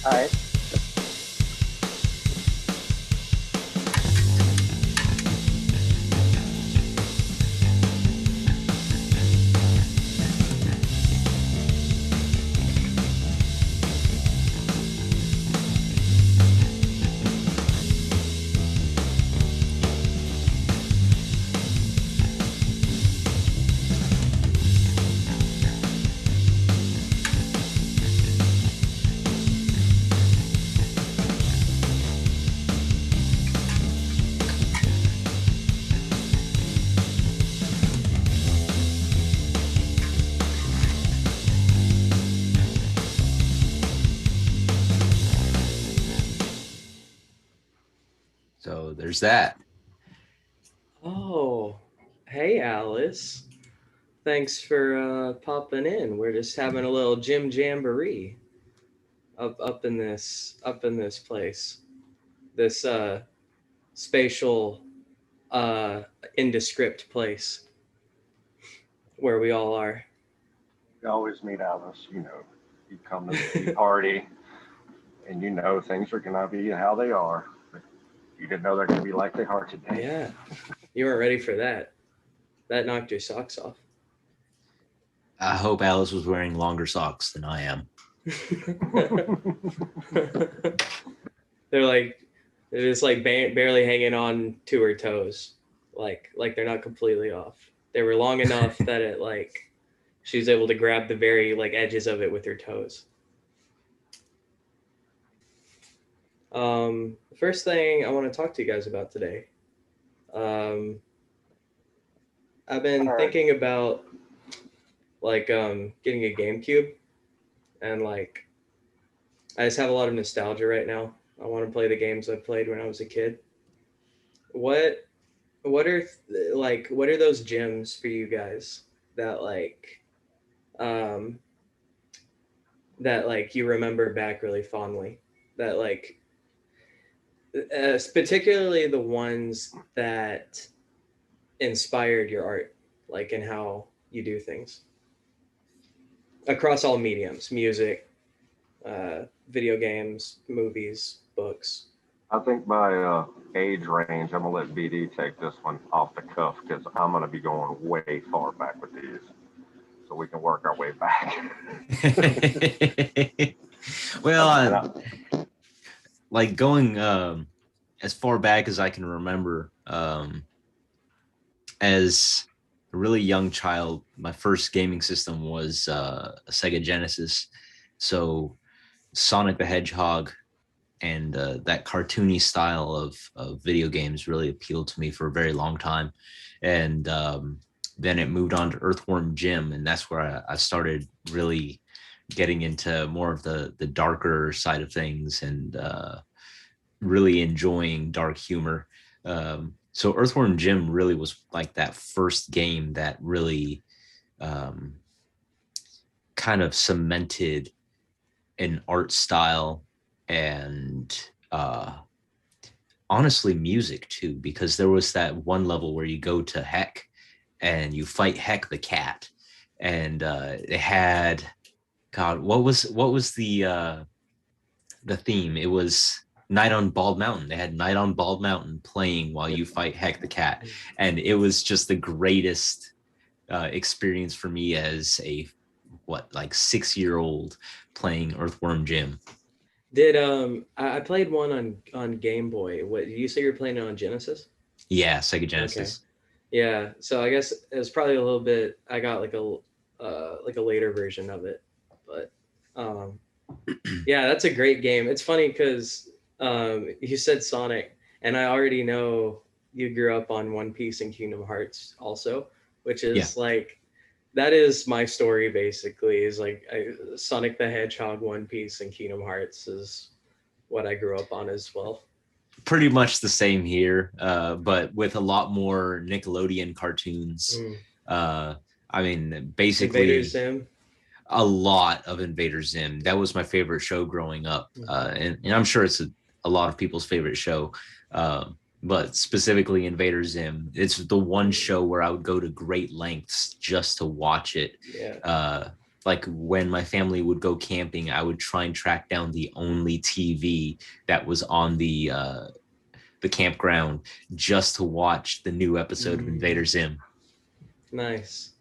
All right. So there's that. Oh, hey Alice. Thanks for popping in. We're just having a little gym jamboree up in this place. This spatial uh indescript place where we all are. You always meet Alice. You come to the tea party, and you know things are gonna be how they are. But you didn't know they're gonna be like they are today. Yeah. You weren't ready for that. That knocked your socks off. I hope Alice was wearing longer socks than I am. they're like they're just like barely hanging on to her toes. Like they're not completely off. They were long enough that it like she was able to grab the very like edges of it with her toes. The first thing I want to talk to you guys about today. Um, I've been All right. thinking about getting a GameCube, and like I just have a lot of nostalgia right now. I want to play the games I played when I was a kid. What what are those gems for you guys that um you remember back really fondly? That particularly the ones that inspired your art, like in how you do things across all mediums, music, uh, video games, movies, books. I think by age range, I'm gonna let BD take this one off the cuff because I'm gonna be going way far back with these, so we can work our way back. Well, And like going as far back as I can remember, as a really young child, my first gaming system was a Sega Genesis. So Sonic the Hedgehog and that cartoony style of video games really appealed to me for a very long time. And then it moved on to Earthworm Jim, and that's where I started really getting into more of the darker side of things and really enjoying dark humor. So Earthworm Jim really was like that first game that really um, kind of cemented an art style and honestly music too, because there was that one level where you go to Heck and you fight Heck the cat, and it had God, what was the theme? It was Night on Bald Mountain. They had Night on Bald Mountain playing while you fight Heck the cat, and it was just the greatest experience for me as a what like 6 year old playing Earthworm Jim. Did I played one on Game Boy. What did you say you're playing it on Genesis? Yeah, Sega Okay. Genesis. Yeah, so I guess it was probably a little bit. I got like a later version of it, but um, yeah, that's a great game. It's funny because you said Sonic, and I already know you grew up on One Piece and Kingdom Hearts also, which Yeah, is like that is my story basically. Is like Sonic the Hedgehog, One Piece, and Kingdom Hearts is what I grew up on as well. pretty much the same here, but with a lot more Nickelodeon cartoons. Mm. Uh, I mean, Invader basically Zim. a lot of Invader Zim. That was my favorite show growing up, and I'm sure it's a lot of people's favorite show. Uh, but specifically Invader Zim, it's the one show where I would go to great lengths just to watch it. Yeah. like when my family would go camping, I would try and track down the only TV that was on the campground just to watch the new episode of Invader Zim. Nice.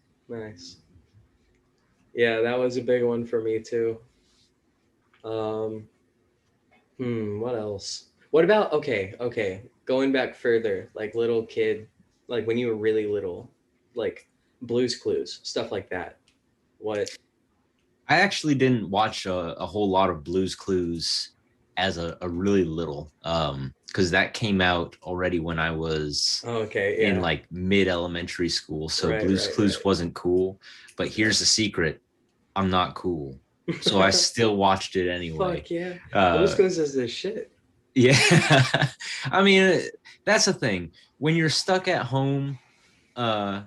Yeah, that was a big one for me too. What else? What about okay. Going back further, like little kid, like when you were really little, like Blue's Clues, stuff like that. What? I actually didn't watch a whole lot of Blue's Clues as a really little, because that came out already when I was Okay, in yeah. like mid elementary school. So Right. Blue's Clues wasn't cool. But here's the secret: I'm not cool. So I still watched it anyway. Fuck yeah. Blue's Uh, Clues is this shit. yeah, I mean that's the thing. When you're stuck at home uh,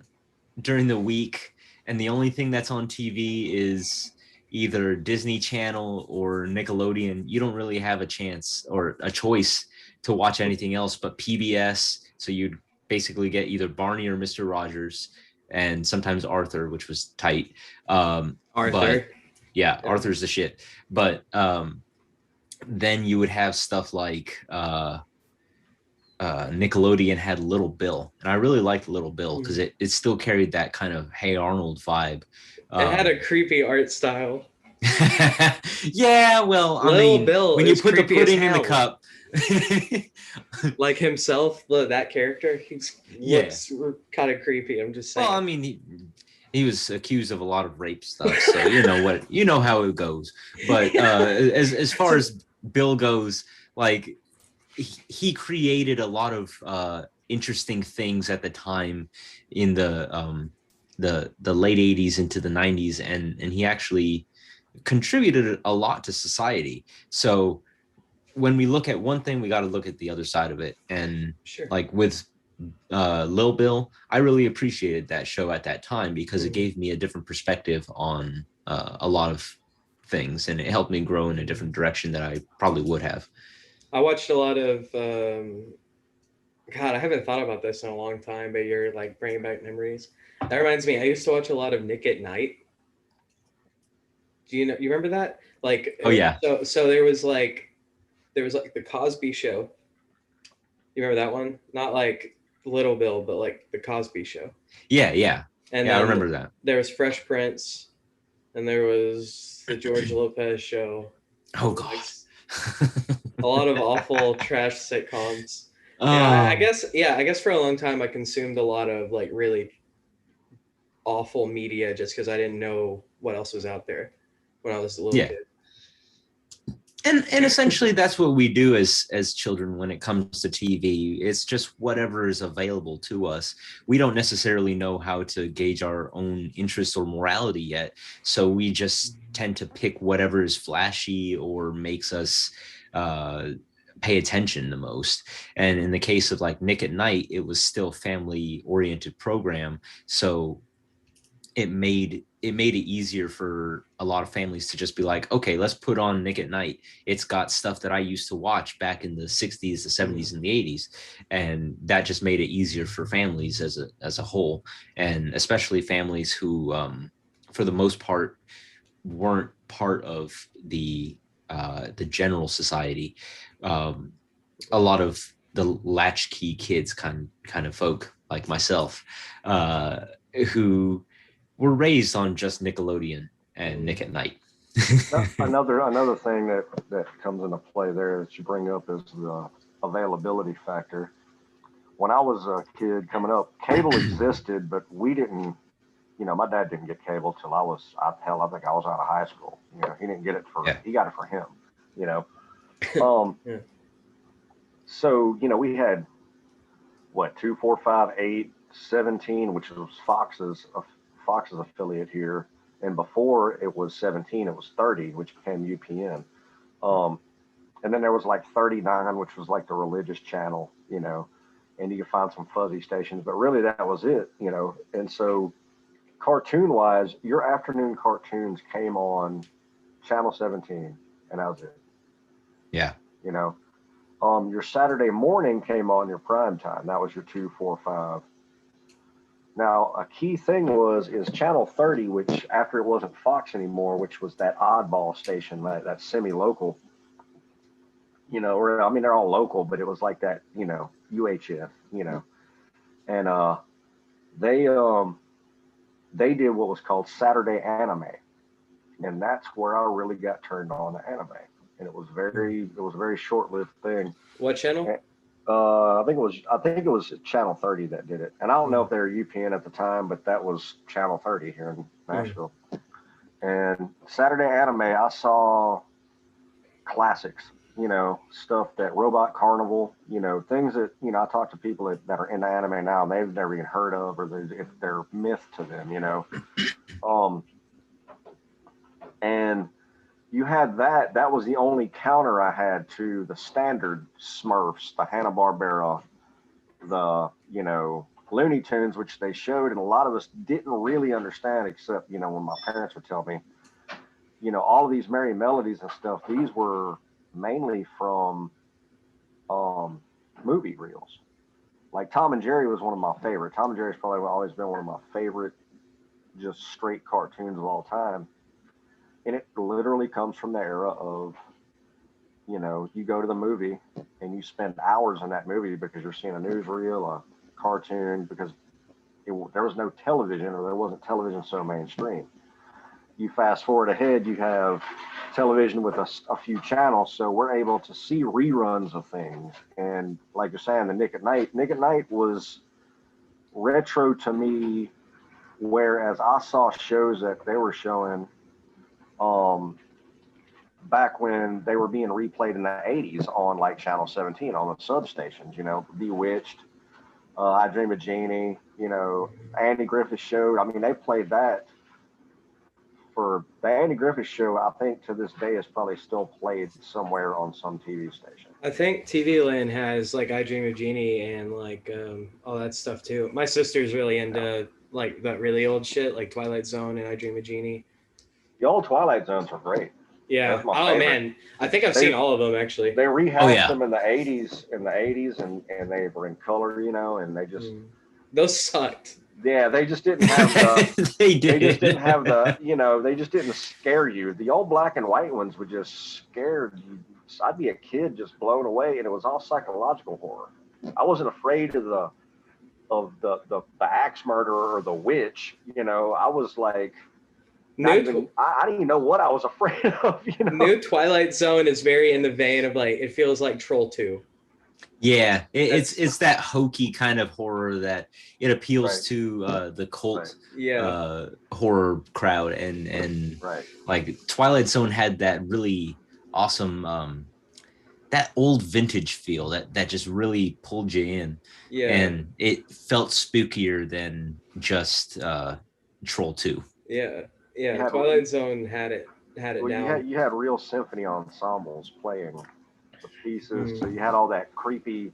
during the week, and the only thing that's on TV is either Disney Channel or Nickelodeon, you don't really have a chance or a choice to watch anything else but PBS. So you'd basically get either Barney or Mr. Rogers, and sometimes Arthur, which was tight. Arthur. But yeah, Arthur's the shit. But then you would have stuff like Nickelodeon had Little Bill, and I really liked Little Bill because it still carried that kind of Hey Arnold vibe. It had a creepy art style. Yeah, well, I mean, Bill when you put the pudding in the cup, like himself, that character, he looks kind of creepy. I'm just saying. Well, I mean, he was accused of a lot of rape stuff, so you know how it goes. But as far as Bill goes, like he created a lot of interesting things at the time in the late 80s into the 90s, and he actually contributed a lot to society. So when we look at one thing, we got to look at the other side of it. And like with Lil Bill, I really appreciated that show at that time because it gave me a different perspective on a lot of things, and it helped me grow in a different direction that I probably would have. I watched a lot of God, I haven't thought about this in a long time, but you're like bringing back memories. That reminds me, I used to watch a lot of Nick at Night. Do you remember that? Like, oh yeah. So there was like the Cosby Show. You remember that one? Not like Little Bill, but like the Cosby Show. Yeah. And I remember that. There was Fresh Prince, and there was the George Lopez Show. Oh God. A lot of awful trash sitcoms. Yeah, I guess for a long time I consumed a lot of like really awful media just because I didn't know what else was out there when I was a little kid. And essentially that's what we do as children when it comes to TV. It's just whatever is available to us. We don't necessarily know how to gauge our own interests or morality yet. So we just tend to pick whatever is flashy or makes us pay attention the most. And in the case of like Nick at Night, it was still family oriented program. So it made it easier for a lot of families to just be like, okay, let's put on Nick at Night. It's got stuff that I used to watch back in the 60s, the 70s, and the 80s. And that just made it easier for families as a whole. And especially families who, for the most part, weren't part of the general society. A lot of the latchkey kids kind of folk like myself, who were raised on just Nickelodeon and Nick at Night. another thing that comes into play there that you bring up is the availability factor. When I was a kid coming up, cable existed, but we didn't. My dad didn't get cable till I think I was out of high school. He didn't get it he got it for him. So we had 2, 4, 5, 8, 17, which was Fox's affiliate here, and before it was 17, it was 30, which became UPN. And then there was like 39, which was like the religious channel, and you could find some fuzzy stations, but really that was it, And so cartoon wise, your afternoon cartoons came on channel 17, and that was it. Yeah. Your Saturday morning came on your prime time. That was your 2, 4, 5. Now, a key thing is Channel 30, which after it wasn't Fox anymore, which was that oddball station, that semi-local, or I mean they're all local, but it was like that, UHF, and they did what was called Saturday Anime, and that's where I really got turned on to anime, and it was a very short-lived thing. What channel? I think it was Channel 30 that did it, and I don't know if they were UPN at the time, but that was Channel 30 here in Nashville. And Saturday Anime, I saw classics, stuff that Robot Carnival, things that I talk to people that are into anime now, and they've never even heard of, or if they're myth to them, and you had that was the only counter I had to the standard Smurfs, the Hanna-Barbera, the Looney Tunes, which they showed, and a lot of us didn't really understand, except when my parents would tell me, all of these merry melodies and stuff, these were mainly from movie reels. Like Tom and Jerry was one of my favorite. Tom and Jerry's probably always been one of my favorite just straight cartoons of all time. And it literally comes from the era of, you go to the movie and you spend hours in that movie because you're seeing a newsreel, a cartoon, because there was no television, or there wasn't television so mainstream. You fast forward ahead, you have television with a few channels, so we're able to see reruns of things. And like you're saying, the Nick at Night was retro to me, whereas I saw shows that they were showing back when they were being replayed in the 80s on like Channel 17 on the substations, Bewitched, I Dream of Jeannie, Andy Griffith Show. I mean, they played that for the Andy Griffith Show. I think to this day is probably still played somewhere on some TV station. I think TV Land has like I Dream of Jeannie and like all that stuff too. My sister's really into like that really old shit, like Twilight Zone and I Dream of Jeannie. The old Twilight Zones are great. Yeah. Oh favorite. Man, I think I've seen all of them actually. They rehashed them in the 80s, and they were in color, and they just those sucked. Yeah, they just didn't have the. They just didn't have the. They just didn't scare you. The old black and white ones would just scare you. I'd be a kid just blown away, and it was all psychological horror. I wasn't afraid of the axe murderer or the witch. I was like. I didn't even know what I was afraid of. New Twilight Zone is very in the vein of like it feels like Troll 2. Yeah, it's that hokey kind of horror that it appeals to the cult horror crowd, and like Twilight Zone had that really awesome that old vintage feel that just really pulled you in, and it felt spookier than just Troll 2. Yeah, Twilight Zone had it down. You had real symphony ensembles playing the pieces, so you had all that creepy,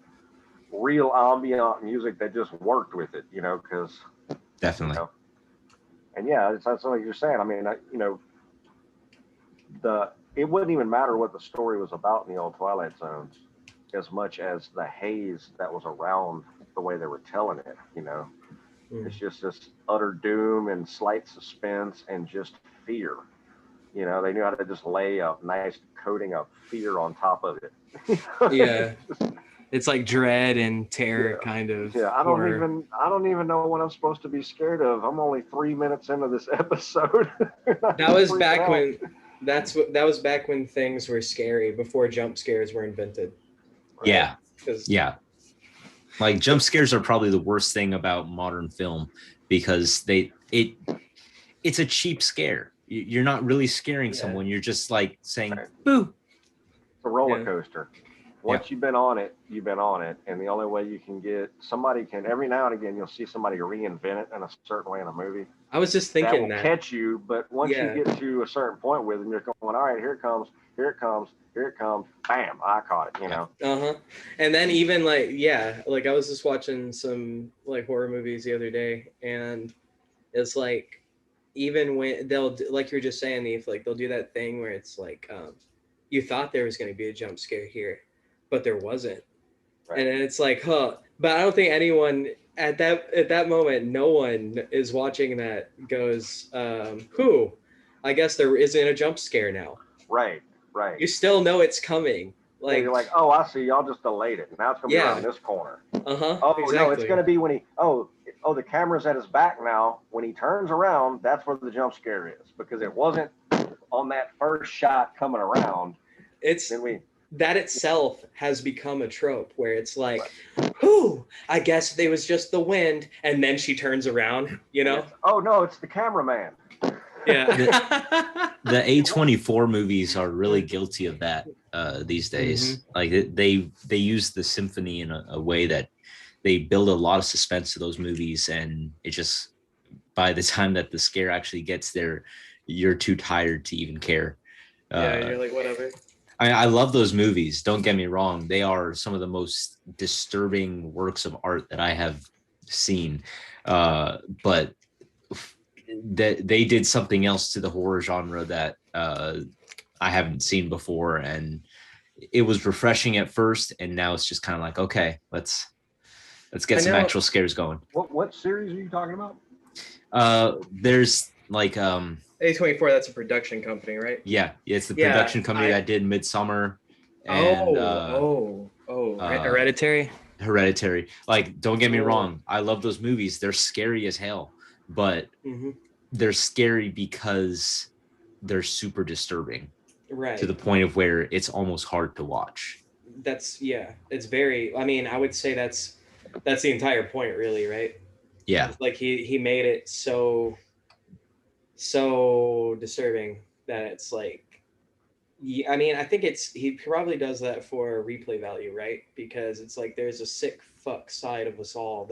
real ambient music that just worked with it, because definitely. And that's like you're saying. I mean, it wouldn't even matter what the story was about in the old Twilight Zones, as much as the haze that was around the way they were telling it. It's just this utter doom and slight suspense and just fear. They knew how to just lay a nice coating of fear on top of it. Yeah. It's like dread and terror kind of. Yeah, I don't even know what I'm supposed to be scared of. I'm only 3 minutes into this episode. That was back when things were scary, before jump scares were invented. Right? Yeah. Like jump scares are probably the worst thing about modern film, because it's a cheap scare. You're not really scaring someone. You're just like saying, boo. It's a roller coaster. Once you've been on it, you've been on it. And the only way you can every now and again, you'll see somebody reinvent it in a certain way in a movie. I was just thinking that catch you, but once you get to a certain point with them, you're going, all right, here it comes, bam, I caught it, And then even like I was just watching some like horror movies the other day, and it's like, even when they'll, like you're just saying, Neif, like they'll do that thing where it's like you thought there was going to be a jump scare here, but there wasn't. And then it's like, but I don't think anyone at that moment, no one is watching that goes, who? I guess there isn't a jump scare now. Right. You still know it's coming. Yeah, Like, you're like, oh, I see. Y'all just delayed it. Now it's gonna be Yeah. around this corner. Oh, No, it's exactly. gonna be when he. Oh, the camera's at his back now. When he turns around, that's where the jump scare is, because it wasn't on that first shot coming around. It's Then we. that itself has become a trope where it's like, whew, I guess it was just the wind, and then she turns around, you know? Oh no, it's the cameraman. Yeah. The A24 movies are really guilty of that these days. Like they use the symphony in a way that they build a lot of suspense to those movies, and it just, by the time that the scare actually gets there, you're too tired to even care. Yeah, you're like, whatever. I love those movies. Don't get me wrong; they are some of the most disturbing works of art that I have seen. But that they did something else to the horror genre that I haven't seen before, and it was refreshing at first, and now it's just kind of like, okay, let's get some actual scares going. What series are you talking about? There's like A24, that's a production company, right? Yeah, it's the production company that did Midsummer and Hereditary. Hereditary. Like, don't get me wrong, I love those movies. They're scary as hell, but they're scary because they're super disturbing, right, to the point of where it's almost hard to watch. It's very, I mean, I would say that's the entire point, really, right? Yeah. It's like he made it so disturbing that it's like, I mean, I think he probably does that for replay value, right? Because it's like there's a sick fuck side of us all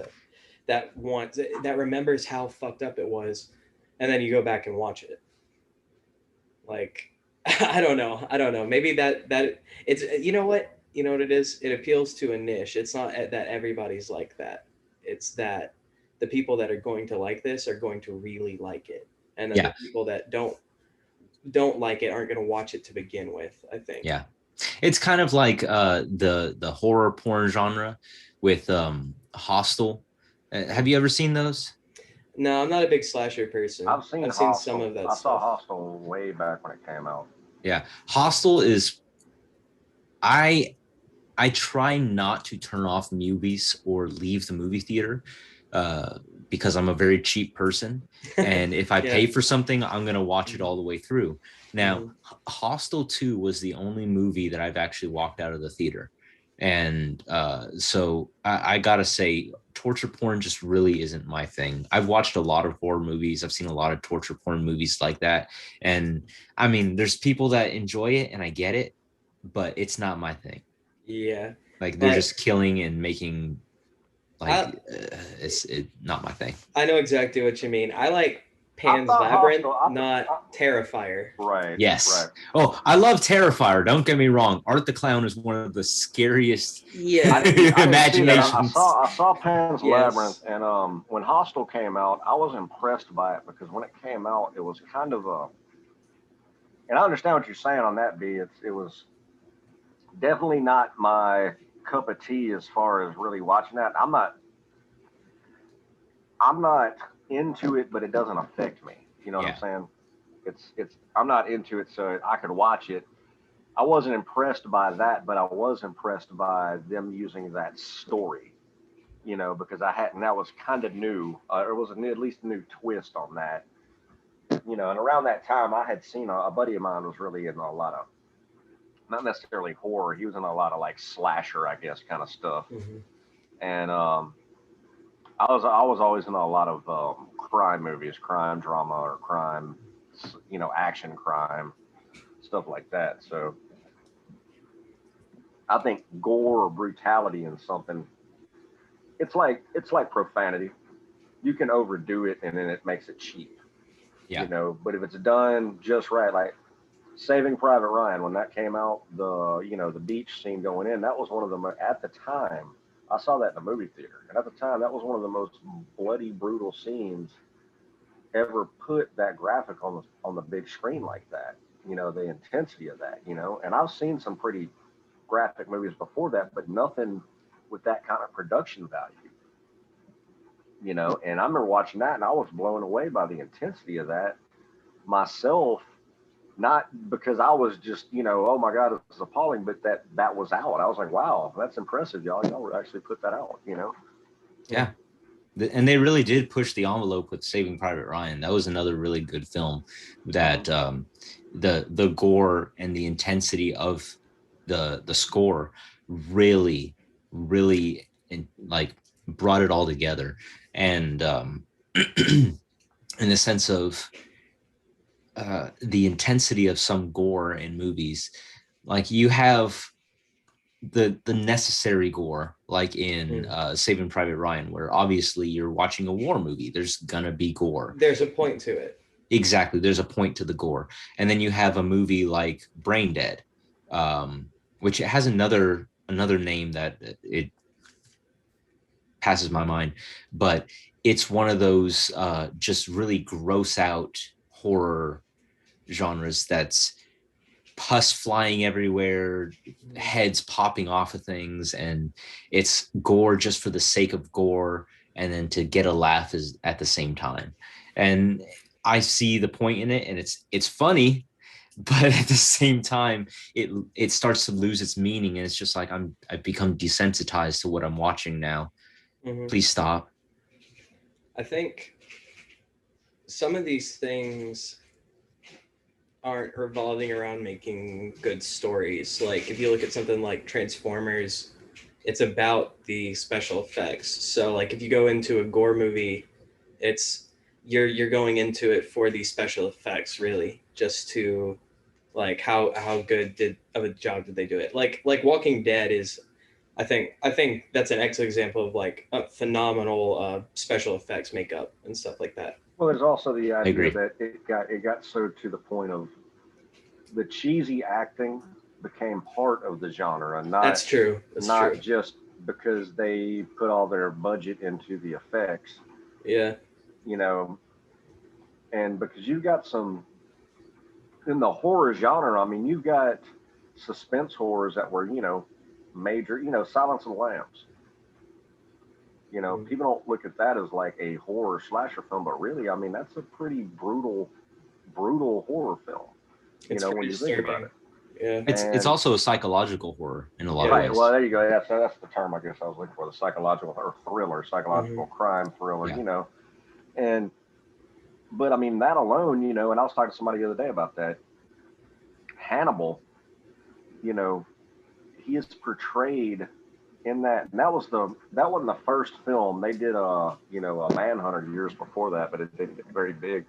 that remembers how fucked up it was, and then you go back and watch it. Like, I don't know. Maybe that it's, you know what it is. It appeals to a niche. It's not that everybody's like that. It's that the people that are going to like this are going to really like it, and then the people that don't like it aren't going to watch it to begin with, I think. Yeah. It's kind of like the horror porn genre with Hostel. Have you ever seen those? No, I'm not a big slasher person. I've seen some of that I stuff. saw Hostel way back when it came out. Yeah. Hostel is, I try not to turn off movies or leave the movie theater because I'm a very cheap person. And if I pay for something, I'm going to watch it all the way through. Now, Hostel 2 was the only movie that I've actually walked out of the theater. And so I got to say, torture porn just really isn't my thing. I've watched a lot of horror movies. I've seen a lot of torture porn movies like that. And I mean, there's people that enjoy it, and I get it, but it's not my thing. Yeah. Like, they're just killing and making, like, it's not my thing. I know exactly what you mean. I like Pan's Labyrinth, not Terrifier. Right. Yes. Right. Oh, I love Terrifier. Don't get me wrong. Art the Clown is one of the scariest imaginations. I saw Pan's Labyrinth, and when Hostel came out, I was impressed by it, because when it came out, it was kind of a. And I understand what you're saying on that, B. It was definitely not my cup of tea as far as really watching that. I'm not into it, but it doesn't affect me. You know what I'm saying? It's I'm not into it, so I could watch it. I wasn't impressed by that, but I was impressed by them using that story, because that was kind of new. It was at least a new twist on that, and around that time I had seen a buddy of mine was really in a lot of, not necessarily horror. He was in a lot of like slasher, I guess, kind of stuff. And I was always in a lot of crime movies, crime drama, or crime, action crime, stuff like that. So I think gore or brutality in something, it's like profanity. You can overdo it and then it makes it cheap. But if it's done just right, like Saving Private Ryan, when that came out, the beach scene going in, that was one of them at the time. I saw that in the movie theater, and at the time, that was one of the most bloody, brutal scenes ever put that graphic on the big screen like that. The intensity of that. And I've seen some pretty graphic movies before that, but nothing with that kind of production value. And I remember watching that and I was blown away by the intensity of that myself, not because I was just, oh my God, it's appalling, but that was out. I was like, wow, that's impressive, y'all. Y'all actually put that out. Yeah. And they really did push the envelope with Saving Private Ryan. That was another really good film that the gore and the intensity of the score really, really like brought it all together. And in the sense of the intensity of some gore in movies, like you have the necessary gore, like in Saving Private Ryan, where obviously you're watching a war movie. There's gonna be gore. There's a point to it. Exactly. There's a point to the gore. And then you have a movie like Brain Dead, which has another name that it passes my mind, but it's one of those just really gross out horror genres that's pus flying everywhere, heads popping off of things, and it's gore just for the sake of gore, and then to get a laugh is at the same time. And I see the point in it, and it's funny, but at the same time, it starts to lose its meaning, and it's just like I've become desensitized to what I'm watching now. Please stop. I think some of these things aren't revolving around making good stories. Like if you look at something like Transformers, it's about the special effects. So like if you go into a gore movie, it's you're going into it for the special effects, really, just to like how good of a job did they do it. Like Walking Dead is, I think that's an excellent example of like a phenomenal special effects makeup and stuff like that. Well, there's also the idea that it got so to the point of the cheesy acting became part of the genre, and That's true. That's not true. just because they put all their budget into the effects. Yeah. And because you've got some in the horror genre. I mean, you've got suspense horrors that were major. Silence of the Lambs. People don't look at that as like a horror slasher film, but really, I mean, that's a pretty brutal horror film. When you think about it. Yeah. It's also a psychological horror in a lot of Right. ways. Well, there you go. That's the term I guess I was looking for, the psychological or thriller, psychological crime thriller, And but I mean that alone, and I was talking to somebody the other day about that. Hannibal, he is portrayed in that, and that wasn't the first film. They did a Manhunter years before that, but it didn't get very big.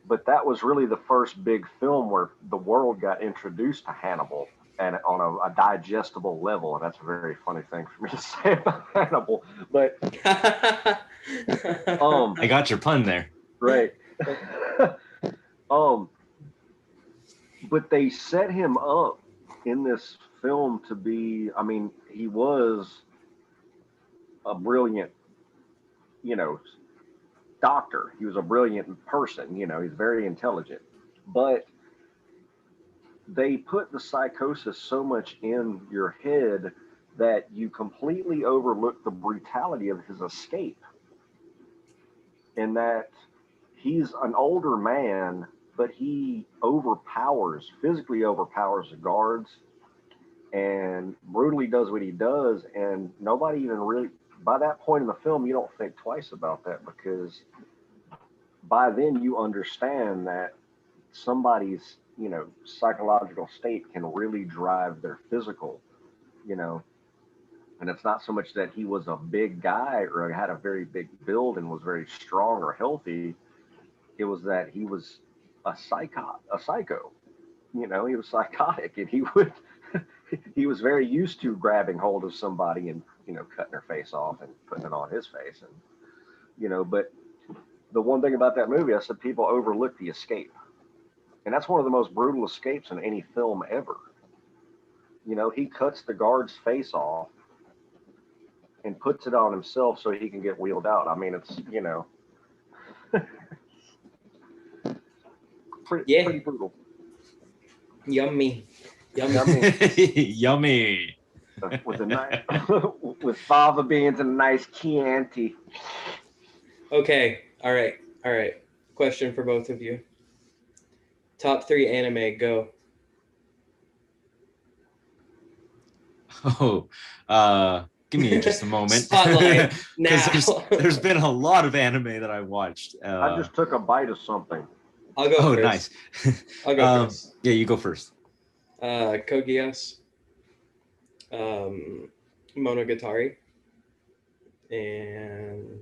But that was really the first big film where the world got introduced to Hannibal, and on a digestible level. And that's a very funny thing for me to say about Hannibal. But I got your pun there. Right. But they set him up in this film to be, I mean, he was a brilliant, doctor. He was a brilliant person, he's very intelligent. But they put the psychosis so much in your head that you completely overlook the brutality of his escape. And that he's an older man, but he physically overpowers the guards and brutally does what he does. And nobody even really, by that point in the film, you don't think twice about that, because by then you understand that somebody's, psychological state can really drive their physical, and it's not so much that he was a big guy or had a very big build and was very strong or healthy. It was that he was a psycho. He was psychotic, and he was very used to grabbing hold of somebody and cutting their face off and putting it on his face. And but the one thing about that movie, I said, people overlook the escape, and that's one of the most brutal escapes in any film ever. He cuts the guard's face off and puts it on himself so he can get wheeled out. I mean, it's pretty brutal. Yummy. Yummy. with a nice with fava beans and a nice Chianti. Okay. All right. Question for both of you. Top 3 anime, go. Oh, give me just a moment. Spotlight Because now. there's been a lot of anime that I watched. I just took a bite of something. I'll go Oh, first. nice. I'll go first. Yeah, you go first. Kogias, Monogatari, and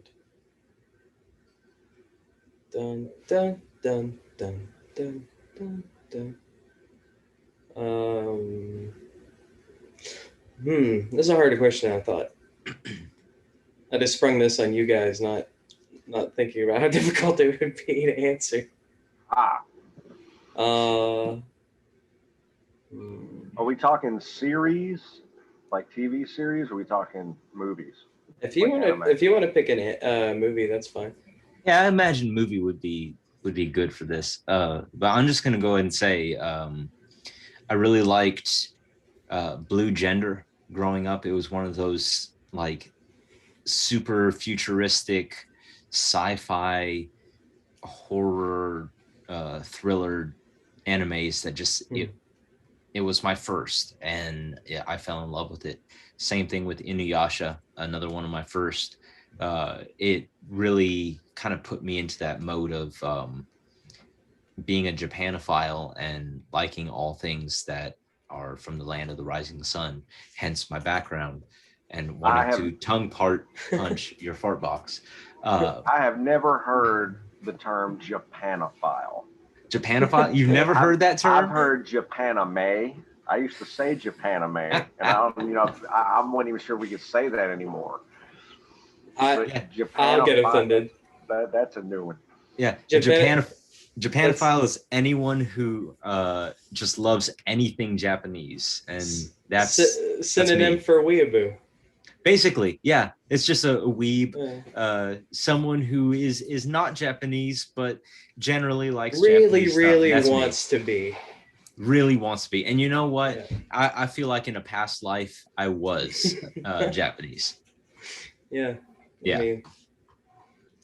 dun dun dun dun dun dun dun. This is a harder question than I thought. I just sprung this on you guys, not thinking about how difficult it would be to answer. Are we talking series, like TV series? Or are we talking movies? If you want to pick a movie, that's fine. Yeah, I imagine movie would be good for this. But I'm just gonna go ahead and say I really liked Blue Gender growing up. It was one of those like super futuristic sci-fi horror thriller animes that just it was my first, and yeah, I fell in love with it. Same thing with Inuyasha, another one of my first. It really kind of put me into that mode of being a Japanophile and liking all things that are from the land of the rising sun, hence my background, and wanting to tongue punch your fart box. I have never heard the term Japanophile. Japanophile? You've never heard that term? I've heard Japanime. I used to say Japanime, and I wasn't even sure we could say that anymore. I'll get offended. That's a new one. Yeah, Japanophile is anyone who just loves anything Japanese, and that's synonym for weeaboo. Basically, yeah, it's just a weeb, someone who is not Japanese but generally likes really Japanese wants to be. Really wants to be, and you know what? Yeah. I feel like in a past life I was Japanese. Yeah. I mean,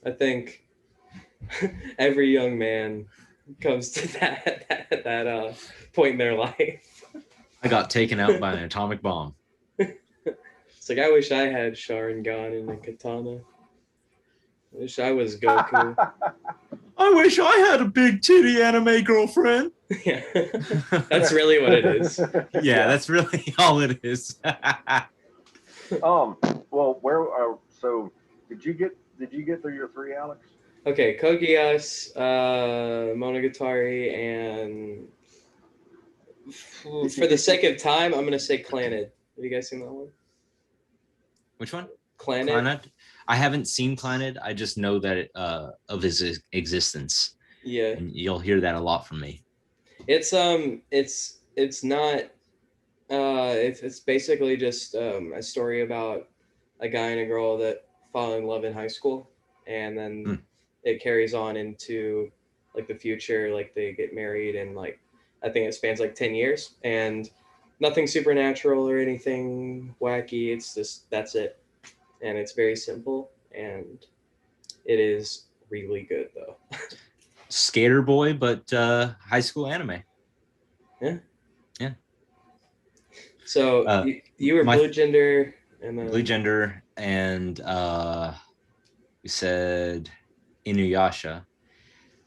I think every young man comes to that point in their life. I got taken out by an atomic bomb. It's like, I wish I had Sharingan and a katana. I wish I was Goku. I wish I had a big titty anime girlfriend. Yeah, that's really what it is. Yeah, that's really all it is. Well, where? So, did you get through your 3, Alex? Okay, Kogias, Monogatari, and for the sake of time, I'm gonna say Clannad. Have you guys seen that one? Which one? Clannad. I haven't seen Clannad. I just know that of his existence. Yeah, and you'll hear that a lot from me. It's not. It's basically just a story about a guy and a girl that fall in love in high school, and then it carries on into like the future. Like they get married, and like I think it spans like 10 years, and nothing supernatural or anything wacky. It's just that's it, and it's very simple, and it is really good though. Skater boy, but high school anime. Yeah. Yeah. So you were Blue Gender, and then Blue Gender, and we said Inuyasha,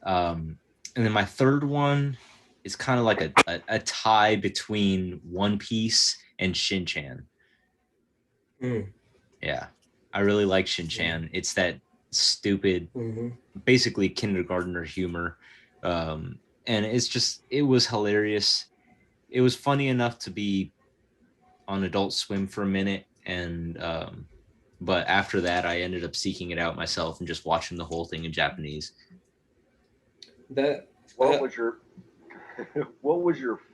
and then my third one is kind of like a tie between One Piece and Shin-Chan. Yeah, I really like Shin-Chan. It's that stupid, basically kindergartner humor, and it was hilarious. It was funny enough to be on Adult Swim for a minute, and but after that I ended up seeking it out myself and just watching the whole thing in Japanese. What was your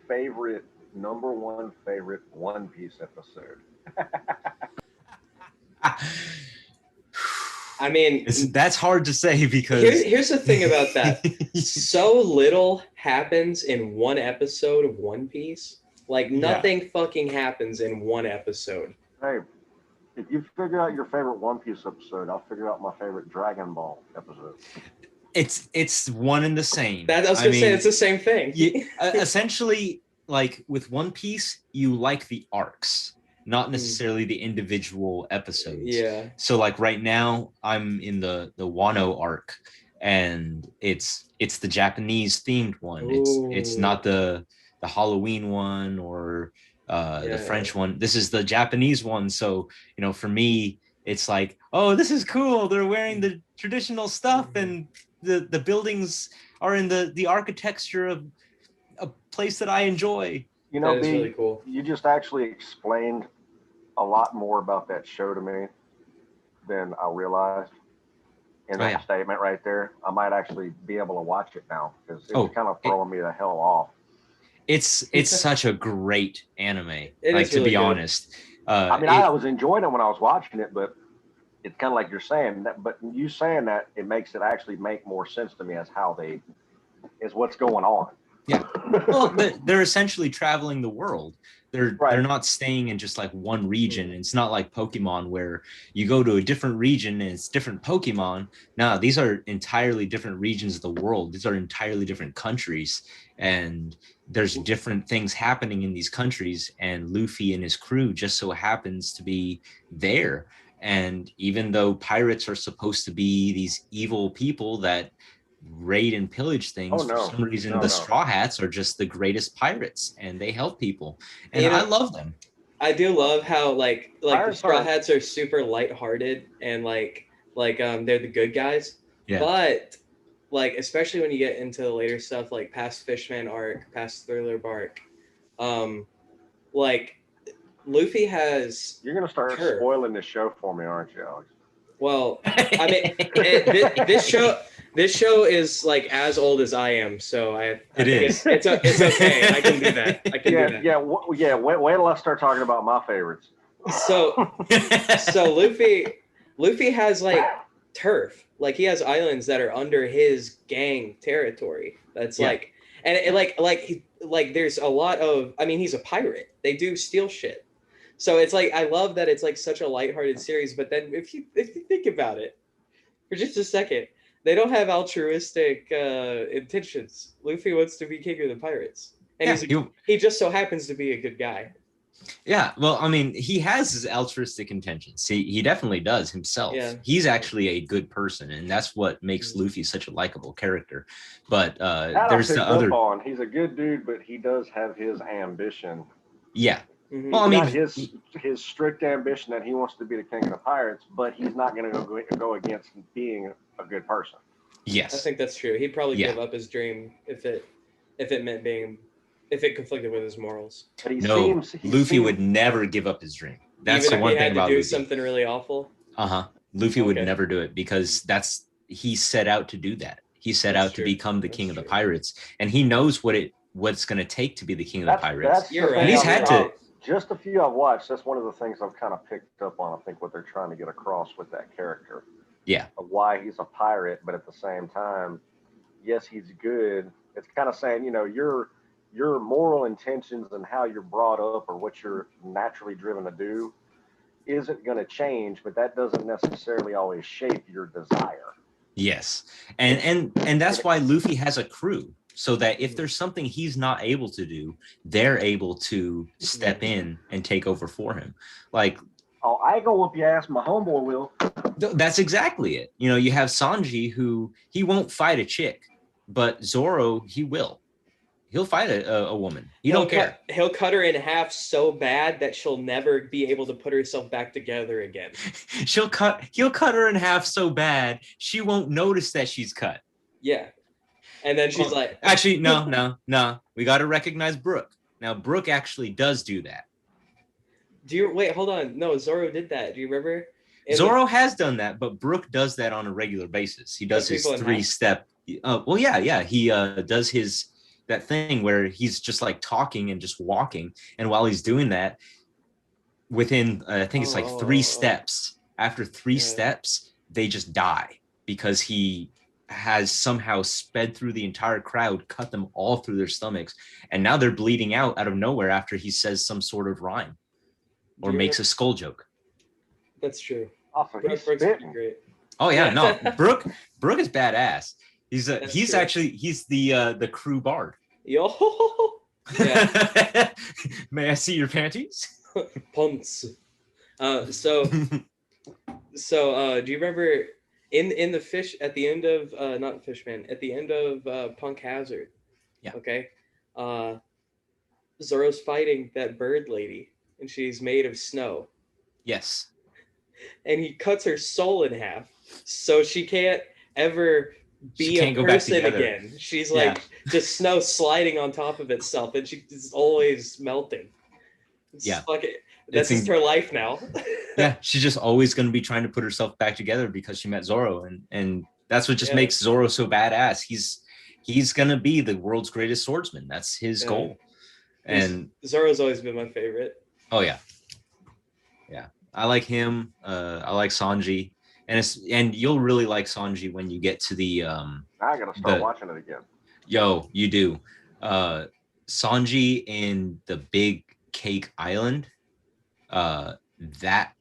favorite number one favorite One Piece episode? I mean, that's hard to say because here's the thing about that. So little happens in one episode of One Piece Like nothing fucking happens in one episode. Hey, if you figure out your favorite One Piece episode, I'll figure out my favorite Dragon Ball episode. It's one and the same. That I was gonna say it's the same thing. Essentially, like with One Piece, you like the arcs, not necessarily the individual episodes. Yeah. So like right now, I'm in the Wano arc, and it's the Japanese themed one. It's not the Halloween one or the French one. This is the Japanese one. So for me, it's like, oh, this is cool. They're wearing the traditional stuff, and the buildings are in the architecture of a place that I enjoy. That is really cool. You just actually explained a lot more about that show to me than I realized in that statement right there. I might actually be able to watch it now because it's kind of throwing me the hell off. It's such a great anime. To be honest. I was enjoying it when I was watching it, but it's kind of like you're saying that. But you saying that, it makes it actually make more sense to me as what's going on. Yeah. Well, they're essentially traveling the world. They're not staying in just like one region. It's not like Pokemon where you go to a different region and it's different Pokemon. No, these are entirely different regions of the world. These are entirely different countries, and there's different things happening in these countries, and Luffy and his crew just so happens to be there. And even though pirates are supposed to be these evil people that raid and pillage things, for some reason the Straw Hats are just the greatest pirates, and they help people, and I love them. I do love how like the Straw Hats are super lighthearted and like they're the good guys. Yeah. But like especially when you get into the later stuff, like past Fishman arc, past Thriller Bark, like Luffy has. You're gonna start spoiling the show for me, aren't you, Alex? Well, I mean, this show is like as old as I am, so it's okay. I can do that. Wait till I start talking about my favorites. So Luffy has like turf, like he has islands that are under his gang territory. That's like, and it, there's a lot of. I mean, he's a pirate. They do steal shit. So it's like I love that it's like such a lighthearted series, but then if you think about it for just a second, they don't have altruistic intentions. Luffy wants to be king of the pirates, and he just so happens to be a good guy. Yeah, well, I mean, he has his altruistic intentions. He definitely does himself. Yeah. He's actually a good person, and that's what makes Luffy such a likable character. But there's the other. He's a good dude, but he does have his ambition. Yeah. Mm-hmm. Well, I mean, his strict ambition that he wants to be the king of the pirates, but he's not going to go against being a good person. Yes, I think that's true. He'd probably give up his dream if it conflicted with his morals. But Luffy would never give up his dream. That's the one thing about Luffy. Do something really awful. Luffy would never do it because he set out to do that. He set out to become the king of the pirates, and he knows what's going to take to be the king of the pirates. You're right. And he's had to. Just a few I've watched. That's one of the things I've kind of picked up on. I think what they're trying to get across with that character. Yeah. Of why he's a pirate, but at the same time, yes, he's good. It's kind of saying, your moral intentions and how you're brought up or what you're naturally driven to do isn't going to change, but that doesn't necessarily always shape your desire. Yes. And that's why Luffy has a crew. So that if there's something he's not able to do, they're able to step in and take over for him. Like, I ain't gonna whoop your ass, my homeboy will. That's exactly it. You have Sanji, who he won't fight a chick, but Zoro, he will. He'll fight a woman. He don't care. He'll cut her in half so bad that she'll never be able to put herself back together again. He'll cut her in half so bad she won't notice that she's cut. Yeah. And then she's like, actually, no. We got to recognize Brooke. Now, Brooke actually does do that. Wait, hold on. No, Zoro did that. Do you remember? Zoro has done that, but Brooke does that on a regular basis. He does his 3-step. He does that thing where he's just like talking and just walking. And while he's doing that, within, I think it's like 3 steps, after 3 steps, they just die because he has somehow sped through the entire crowd, cut them all through their stomachs, and now they're bleeding out of nowhere after he says some sort of rhyme or makes a skull joke. That's true. Also, he's Brooke's pretty spitting. great. Oh yeah, no, Brooke is badass. He's true. the crew bard. Yo. Yeah. May I see your panties? Pumps. So do you remember in the fish at the end of not Fishman, at the end of Punk Hazard? Yeah. Okay. Zoro's fighting that bird lady, and she's made of snow. Yes. And he cuts her soul in half, so she can't ever be a go back person together. again. She's like just snow sliding on top of itself, and she's always melting. That's just her life now. Yeah, she's just always going to be trying to put herself back together because she met Zoro, and that's what just makes Zoro so badass. He's going to be the world's greatest swordsman. That's his goal. And Zoro's always been my favorite. Oh yeah. I like him. I like Sanji, and you'll really like Sanji when you get to the. I gotta start watching it again. Yo, you do. Sanji in the Big Cake Island. That's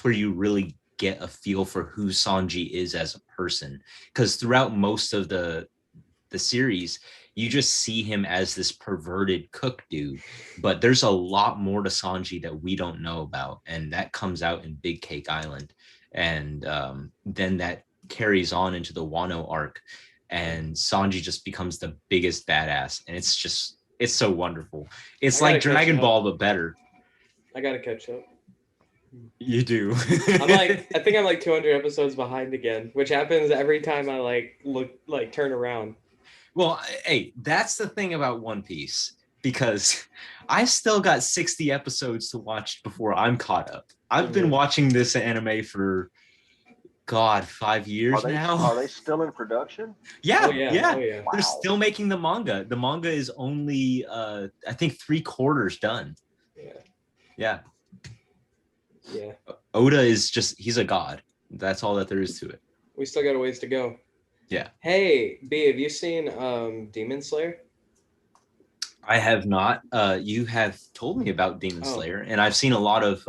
where you really get a feel for who Sanji is as a person, because throughout most of the series, you just see him as this perverted cook dude, but there's a lot more to Sanji that we don't know about, and that comes out in Big Cake Island, and then that carries on into the Wano arc, and Sanji just becomes the biggest badass, and it's so wonderful. It's like Dragon Ball but better. I gotta catch up. You do. I think I'm like 200 episodes behind again, which happens every time I turn around. Well, hey, that's the thing about One Piece, because I still got 60 episodes to watch before I'm caught up. I've been watching this anime for, 5 years now. Are they still in production? Yeah, Oh, yeah. Wow. They're still making the manga. The manga is only, I think, 3/4 done. Yeah. Oda is he's a god. That's all that there is to it. We still got a ways to go. Yeah. Hey, B, have you seen Demon Slayer? I have not. You have told me about Demon Slayer, and I've seen a lot of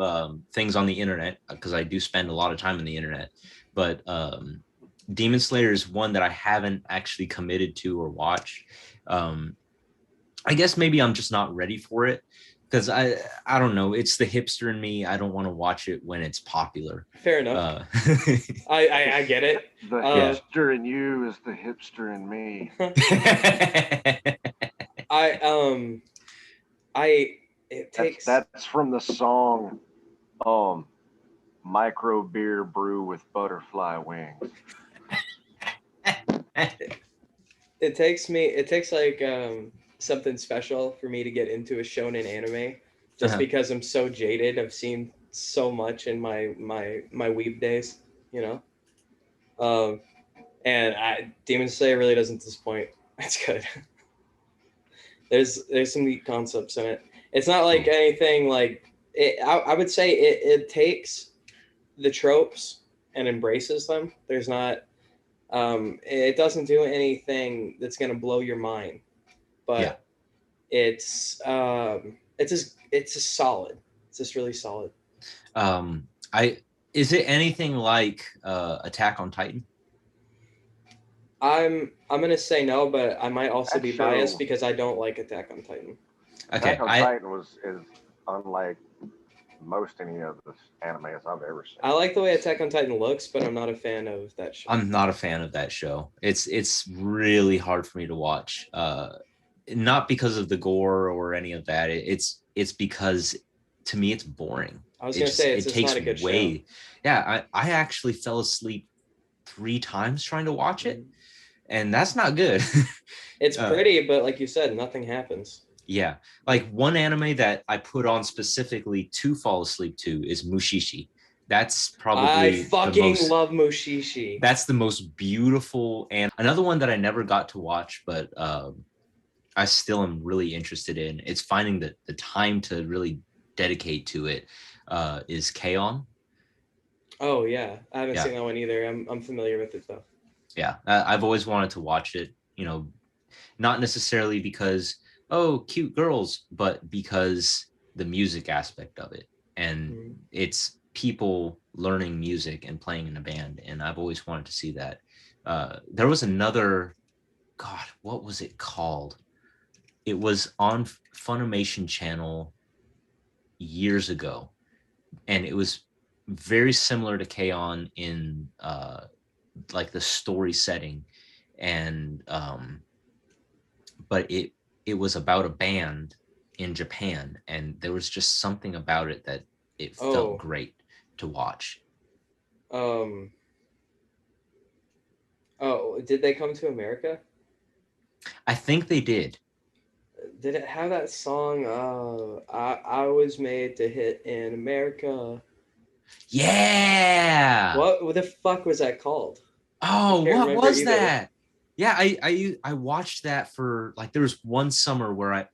things on the internet, because I do spend a lot of time on the internet. But Demon Slayer is one that I haven't actually committed to or watched. I guess maybe I'm just not ready for it, because I don't know. It's the hipster in me. I don't want to watch it when it's popular. Fair enough. I get it. The hipster in you is the hipster in me. That's from the song Micro Beer Brew with Butterfly Wings. It takes like something special for me to get into a shonen anime, just because I'm so jaded. I've seen so much in my weeb days, and Demon Slayer really doesn't disappoint. It's good. There's some neat concepts in it. It's not like anything like it. I would say it takes the tropes and embraces them. There's not it doesn't do anything that's going to blow your mind, but it's just solid. It's just really solid. Is it anything like Attack on Titan? I'm gonna say no, but I might also be biased because I don't like Attack on Titan. Okay, Attack on Titan is unlike most any of the animes I've ever seen. I like the way Attack on Titan looks, but I'm not a fan of that show. I'm not a fan of that show. It's really hard for me to watch. Not because of the gore or any of that. It's because to me it's boring. I was gonna say it's not a good show. Yeah, I actually fell asleep 3 times trying to watch it, and that's not good. It's pretty, but like you said, nothing happens. Yeah, like one anime that I put on specifically to fall asleep to is Mushishi. That's probably I fucking love Mushishi. That's the most beautiful, and another one that I never got to watch, but I still am really interested in. It's finding the time to really dedicate to it. Is K-On! Oh yeah, I haven't seen that one either. I'm familiar with it though. Yeah, I've always wanted to watch it. Not necessarily because cute girls, but because the music aspect of it, and Mm. it's people learning music and playing in a band, and I've always wanted to see that. There was another, God, what was it called? It was on Funimation channel years ago, and it was very similar to K-On! In like the story setting, and but it was about a band in Japan, and there was just something about it that it felt Oh, great to watch. um, oh, did they come to America? I think they did. Did it have that song? I was made to hit in America. Yeah. What the fuck was that called? I Oh, can't what remember was either. that? Yeah, I watched that for like there was one summer where I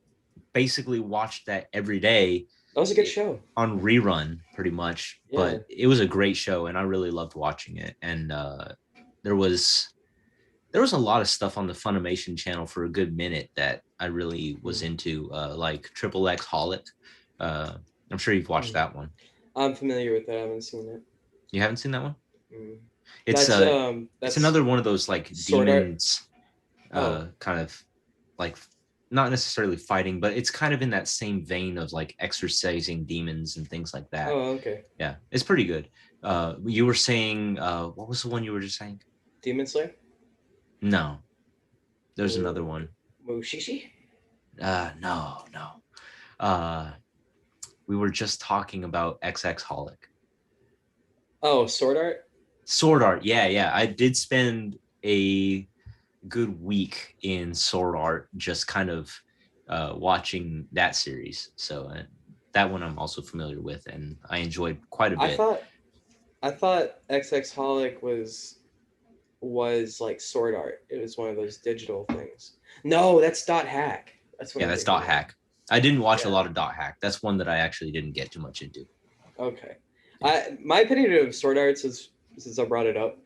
basically watched that every day That was a good show. on rerun pretty much, Yeah. but it was a great show and I really loved watching it. And there was there was a lot of stuff on the Funimation channel for a good minute that I really was into, like Triple X Holic. Uh, I'm sure you've watched that one. I'm familiar with that. I haven't seen it. You haven't seen that one? Mm. It's it's That's another one of those like Sword Art. demons, Oh, kind of like not necessarily fighting, but it's kind of in that same vein of like exorcising demons and things like that. oh, okay. Yeah, it's pretty good. You were saying, what was the one you were just saying? Demon Slayer. No, there's another Mu- one. Mushishi. No, no. Uh, we were just talking about XX Holic. Oh, Sword Art. Sword Art. Yeah, yeah. I did spend a good week in Sword Art just kind of watching that series. So that one I'm also familiar with and I enjoyed quite a I bit. thought I thought XX Holic was like Sword Art. It was one of those digital things. No, that's Dot Hack. That's what Yeah, I'm that's thinking Dot of. Hack. I didn't watch a Yeah. lot of Dot Hack. That's one that I actually didn't get too much into. Okay. Yeah. My opinion of Sword Art, since I brought it up,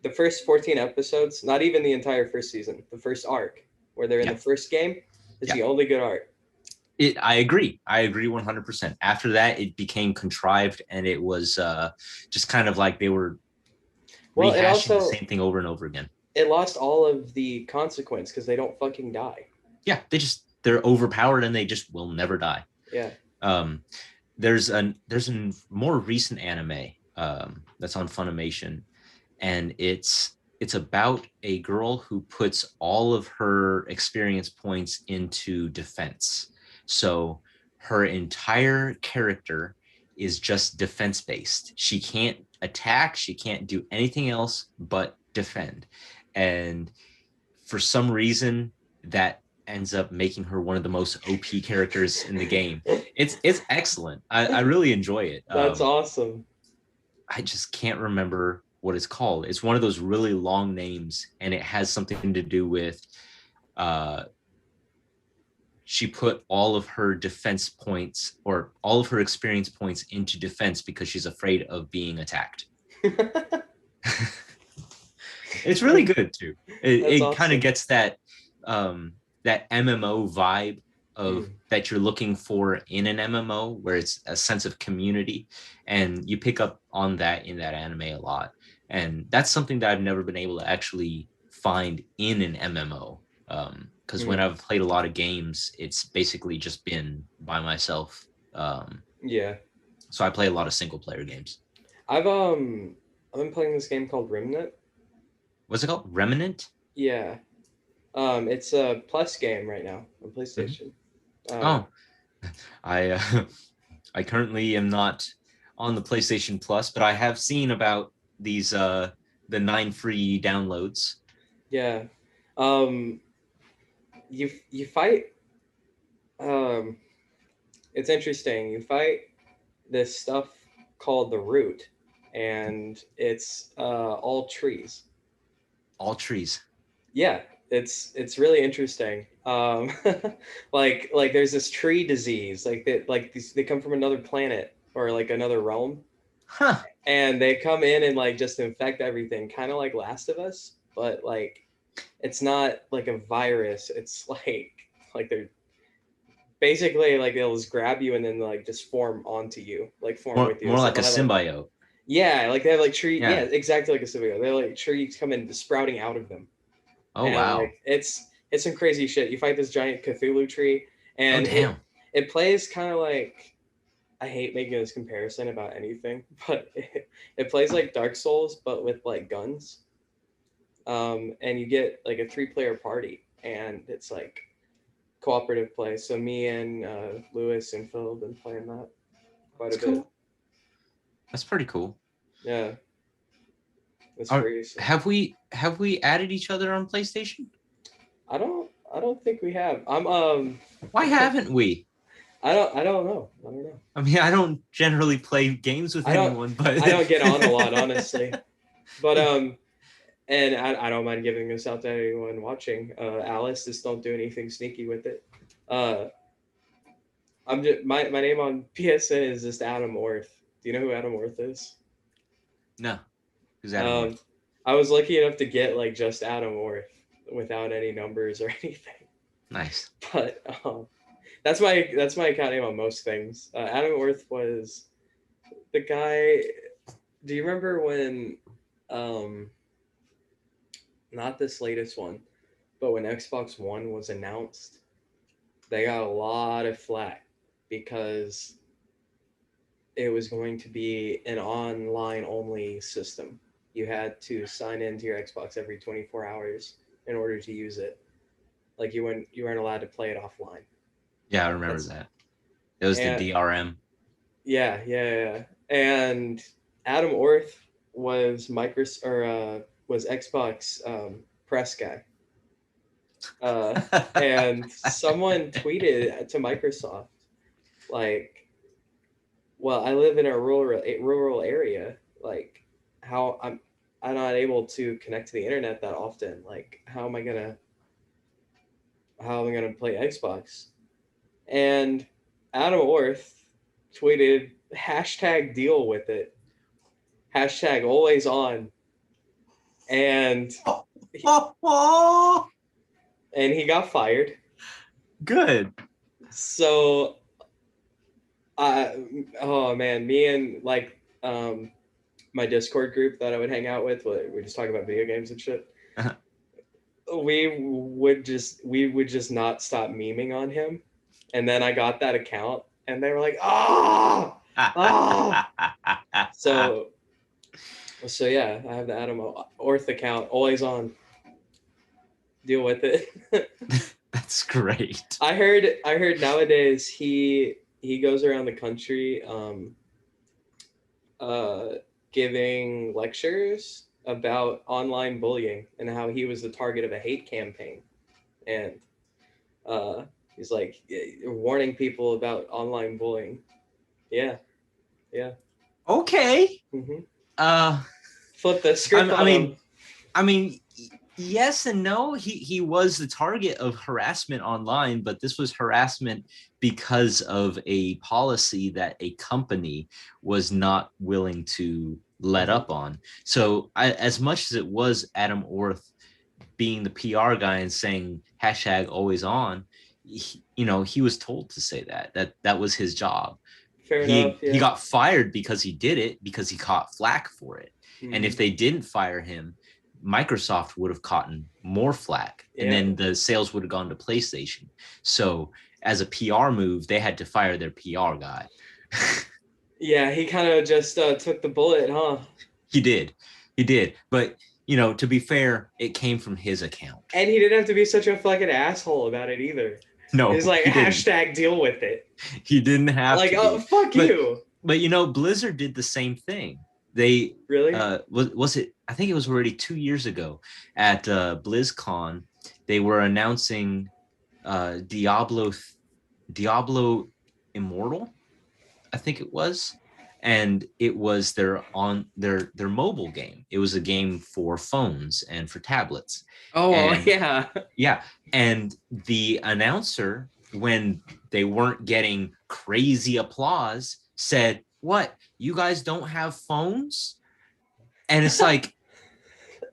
the first 14 episodes, not even the entire first season, the first arc where they're in Yeah. the first game, is Yeah. the only good arc. I agree. I agree 100%. After that, it became contrived and it was just kind of like they were Well, rehashing the same thing over and over again. it lost all of the consequence because they don't fucking die. Yeah, they're overpowered and they just will never die. Yeah. There's a more recent anime that's on Funimation, and it's about a girl who puts all of her experience points into defense. So her entire character is just defense based. She can't attack, she can't do anything else but defend. And for some reason that ends up making her one of the most OP characters in the game. It's excellent. I really enjoy it. That's awesome. I just can't remember what it's called. It's one of those really long names, and it has something to do with uh, she put all of her defense points or all of her experience points into defense because she's afraid of being attacked. It's really good too. It awesome. kind of gets that that MMO vibe of that you're looking for in an MMO, where it's a sense of community, and you pick up on that in that anime a lot. And that's something that I've never been able to actually find in an MMO. Because when I've played a lot of games, it's basically just been by myself. Yeah. So I play a lot of single player games. I've been playing this game called Remnant. What's it called? Remnant? Yeah. It's a Plus game right now on PlayStation. Oh, I I currently am not on the PlayStation Plus, but I have seen about these the 9 free downloads. Yeah. You fight. It's interesting. You fight this stuff called the Root, and it's all trees. All trees. Yeah, it's really interesting. Like there's this tree disease, like that, like these, they come from another planet or like another realm, Huh. and they come in and like just infect everything, kind of like Last of Us, but like it's not like a virus. It's like they're basically like they'll just grab you and then like just form onto you, like form with you. More So like a they'll have, symbiote. yeah, like they have like tree. Yeah. Yeah, exactly like a symbiote. They're like trees come in sprouting out of them. Oh And wow. like it's some crazy shit. You fight this giant Cthulhu tree, Oh and damn. it plays kind of like, I hate making this comparison about anything, but it plays like Dark Souls, but with like guns. And you get like a 3-player party, and it's like cooperative play. So me and Lewis and Phil have been playing that quite That's a bit. cool. That's pretty cool. Yeah, it's free. So. Have we added each other on PlayStation? I don't think we have. Why haven't we? I don't know. I mean, I don't generally play games with anyone, but I don't get on a lot, honestly. But and I don't mind giving this out to anyone watching. Alice, just don't do anything sneaky with it. I'm just my name on PSN is just Adam Orth. Do you know who Adam Orth is? No. Who's Adam Orth? I was lucky enough to get like just Adam Orth without any numbers or anything. Nice. But that's my account name on most things. Adam Orth was the guy. Do you remember when not this latest one, but when Xbox One was announced, they got a lot of flack because it was going to be an online only system. You had to sign into your Xbox every 24 hours in order to use it. Like you weren't allowed to play it offline. Yeah, I remember that. It was the DRM. Yeah. And Adam Orth was was Xbox press guy. And someone tweeted to Microsoft, like, well, I live in a rural area. Like, how I'm not able to connect to the internet that often. Like, how am I gonna play Xbox? And Adam Orth tweeted hashtag deal with it, hashtag always on, and he got fired. Good. So oh man, me and like my Discord group that I would hang out with, we just talk about video games and shit. we would just not stop memeing on him, and then I got that account, and they were like, so yeah, I have the Adam Orth account, always on. Deal with it. That's great. I heard nowadays he goes around the country giving lectures about online bullying and how he was the target of a hate campaign, and he's like warning people about online bullying. Yeah. Okay. Mm-hmm. Flip the script. I mean, yes and no. He was the target of harassment online, but this was harassment because of a policy that a company was not willing to let up on. So as much as it was Adam Orth being the PR guy and saying hashtag always on, he was told to say that was his job. Fair enough. Yeah. He got fired because he did it, because he caught flack for it. Mm-hmm. And if they didn't fire him, Microsoft would have caught more flack, and then the sales would have gone to PlayStation. So as a PR move, they had to fire their PR guy. Yeah, he kind of just took the bullet, huh? He did. But, to be fair, it came from his account. And he didn't have to be such a fucking asshole about it either. No, he's like, hashtag deal with it. He didn't have to. Like, oh, fuck you. But, Blizzard did the same thing. They really was it? I think it was already 2 years ago at BlizzCon. They were announcing Diablo Immortal, I think it was, and it was their mobile game. It was a game for phones and for tablets. Yeah. And the announcer, when they weren't getting crazy applause, said, "What? You guys don't have phones?" And it's like,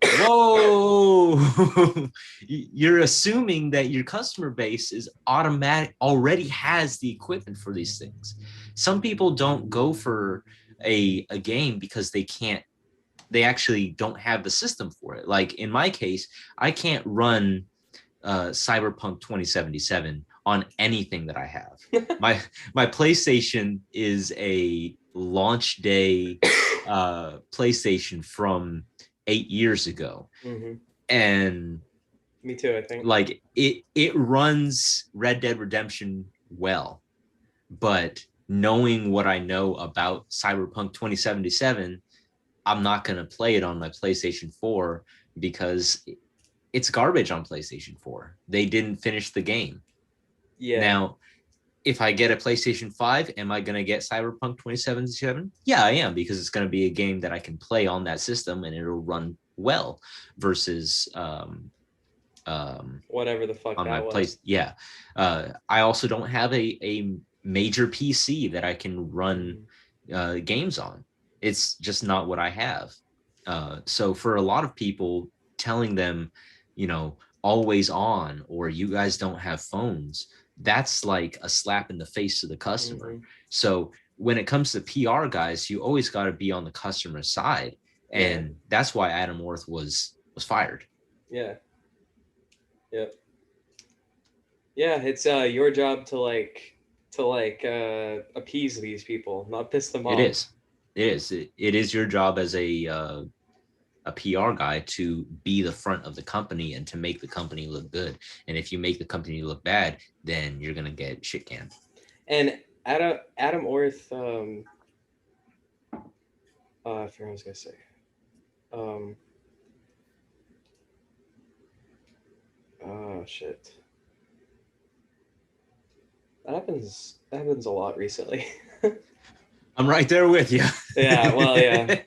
Whoa. You're assuming that your customer base is already has the equipment for these things. Some people don't go for a game because they actually don't have the system for it. Like in my case, I can't run Cyberpunk 2077 on anything that I have. my PlayStation is a launch day PlayStation from 8 years ago, and Me too, I think. like it runs Red Dead Redemption well, but knowing what I know about Cyberpunk 2077, I'm not going to play it on my PlayStation 4 because it's garbage on PlayStation 4. They didn't finish the game. Yeah. Now, if I get a PlayStation 5, am I going to get Cyberpunk 2077? Yeah, I am, because it's going to be a game that I can play on that system and it'll run well versus whatever the fuck on that my was. place. Yeah. I also don't have a major PC that I can run games on. It's just not what I have. So for a lot of people, telling them, always on, or you guys don't have phones, that's like a slap in the face to the customer. So when it comes to PR guys, you always got to be on the customer side. And that's why Adam Orth was fired. Yeah. Yep. Yeah, it's your job to appease these people, not piss them off. It is your job as a PR guy to be the front of the company and to make the company look good. And if you make the company look bad, then you're gonna get shit canned. And Adam Orth, I forgot what I was gonna say. Oh shit. That happens a lot recently. I'm right there with you. Yeah, well, yeah.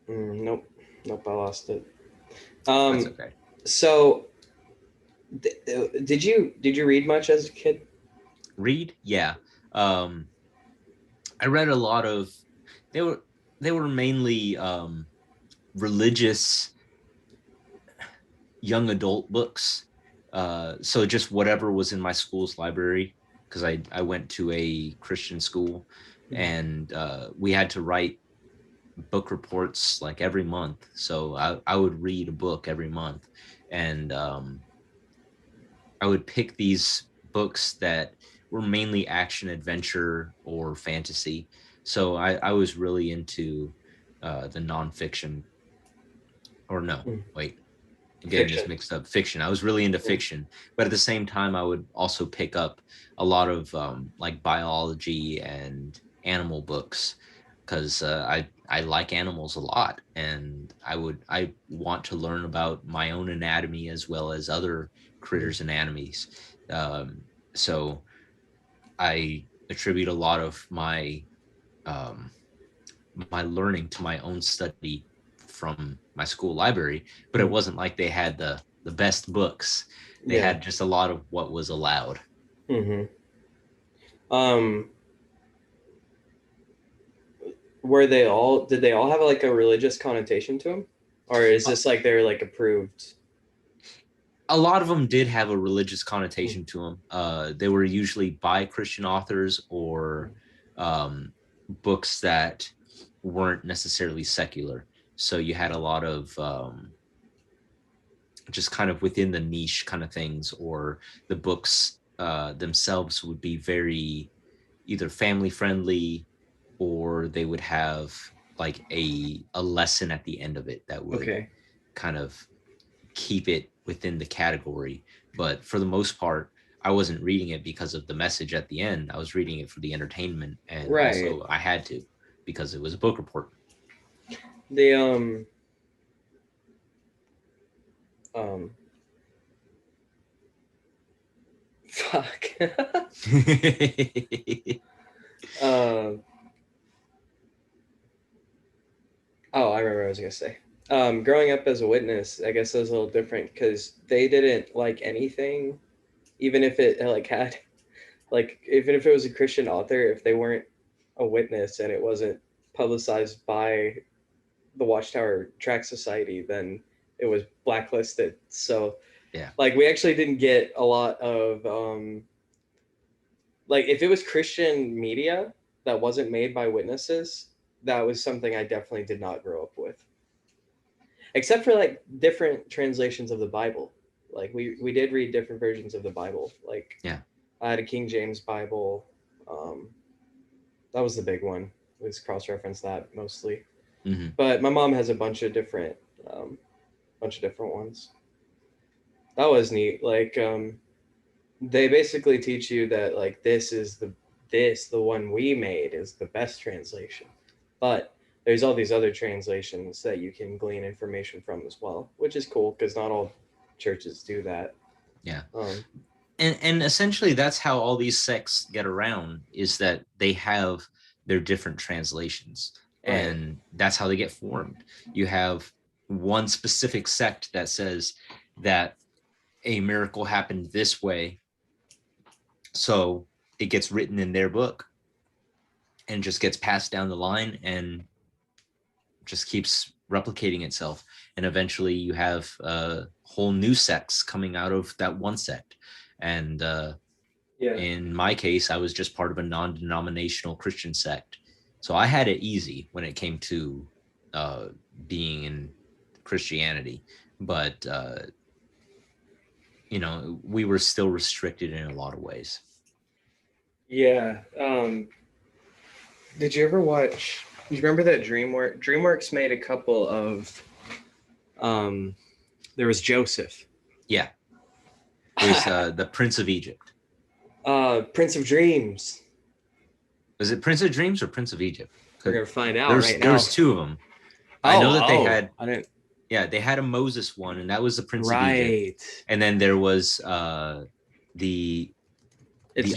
Nope, I lost it. That's okay. So, did you read much as a kid? Read, yeah. I read a lot of. They were mainly religious young adult books. So just whatever was in my school's library, because I went to a Christian school, and we had to write book reports like every month. So I would read a book every month, and I would pick these books that were mainly action adventure or fantasy. So I was really into the nonfiction, or no, wait, I'm getting this mixed up. Fiction. I was really into fiction, but at the same time, I would also pick up a lot of like biology and animal books, because I like animals a lot, and I want to learn about my own anatomy as well as other critters' anatomies. So I attribute a lot of my my learning to my own study from my school library, but it wasn't like they had the best books. They had just a lot of what was allowed. Did they all have like a religious connotation to them, or is this like they're like approved? A lot of them did have a religious connotation to them. They were usually by Christian authors, or books that weren't necessarily secular. So you had a lot of just kind of within the niche kind of things, or the books themselves would be very either family friendly, or they would have like a lesson at the end of it that would kind of keep it within the category. But for the most part, I wasn't reading it because of the message at the end. I was reading it for the entertainment, and also I had to, because it was a book report. The fuck. Oh, I remember what I was gonna say. Growing up as a witness, I guess it was a little different because they didn't like anything, even if it like Like even if it was a Christian author, if they weren't a witness and it wasn't publicized by the Watchtower Tract Society, then it was blacklisted. So Yeah. like we actually didn't get a lot of like if it was Christian media that wasn't made by witnesses, that was something I definitely did not grow up with. Except for like different translations of the Bible. Like we did read different versions of the Bible. Like Yeah. I had a King James Bible. Um, that was the big one. Was cross-reference that mostly. Mm-hmm. But my mom has a um, bunch of different ones. That was neat. Like they basically teach you that like the one we made is the best translation, but there's all these other translations that you can glean information from as well, which is cool because not all churches do that. Yeah. Um, And essentially that's how all these sects get around, is that they have their different translations, Right. and that's how they get formed. You have one specific sect that says that a miracle happened this way, so it gets written in their book and just gets passed down the line and just keeps replicating itself, and eventually you have whole new sects coming out of that one sect. And yeah. in my case, I was just part of a non-denominational Christian sect, so I had it easy when it came to being in Christianity. But we were still restricted in a lot of ways. Yeah. Did you ever watch? Do you remember that DreamWorks made a couple of. There was Joseph. Yeah, there's the Prince of Egypt. Prince of Dreams. Was it Prince of Dreams or Prince of Egypt? We're gonna find out There's right now. there's two of them. I know that they had. I didn't. Yeah, they had a Moses one, and that was the Prince of Egypt. Right. And then there was the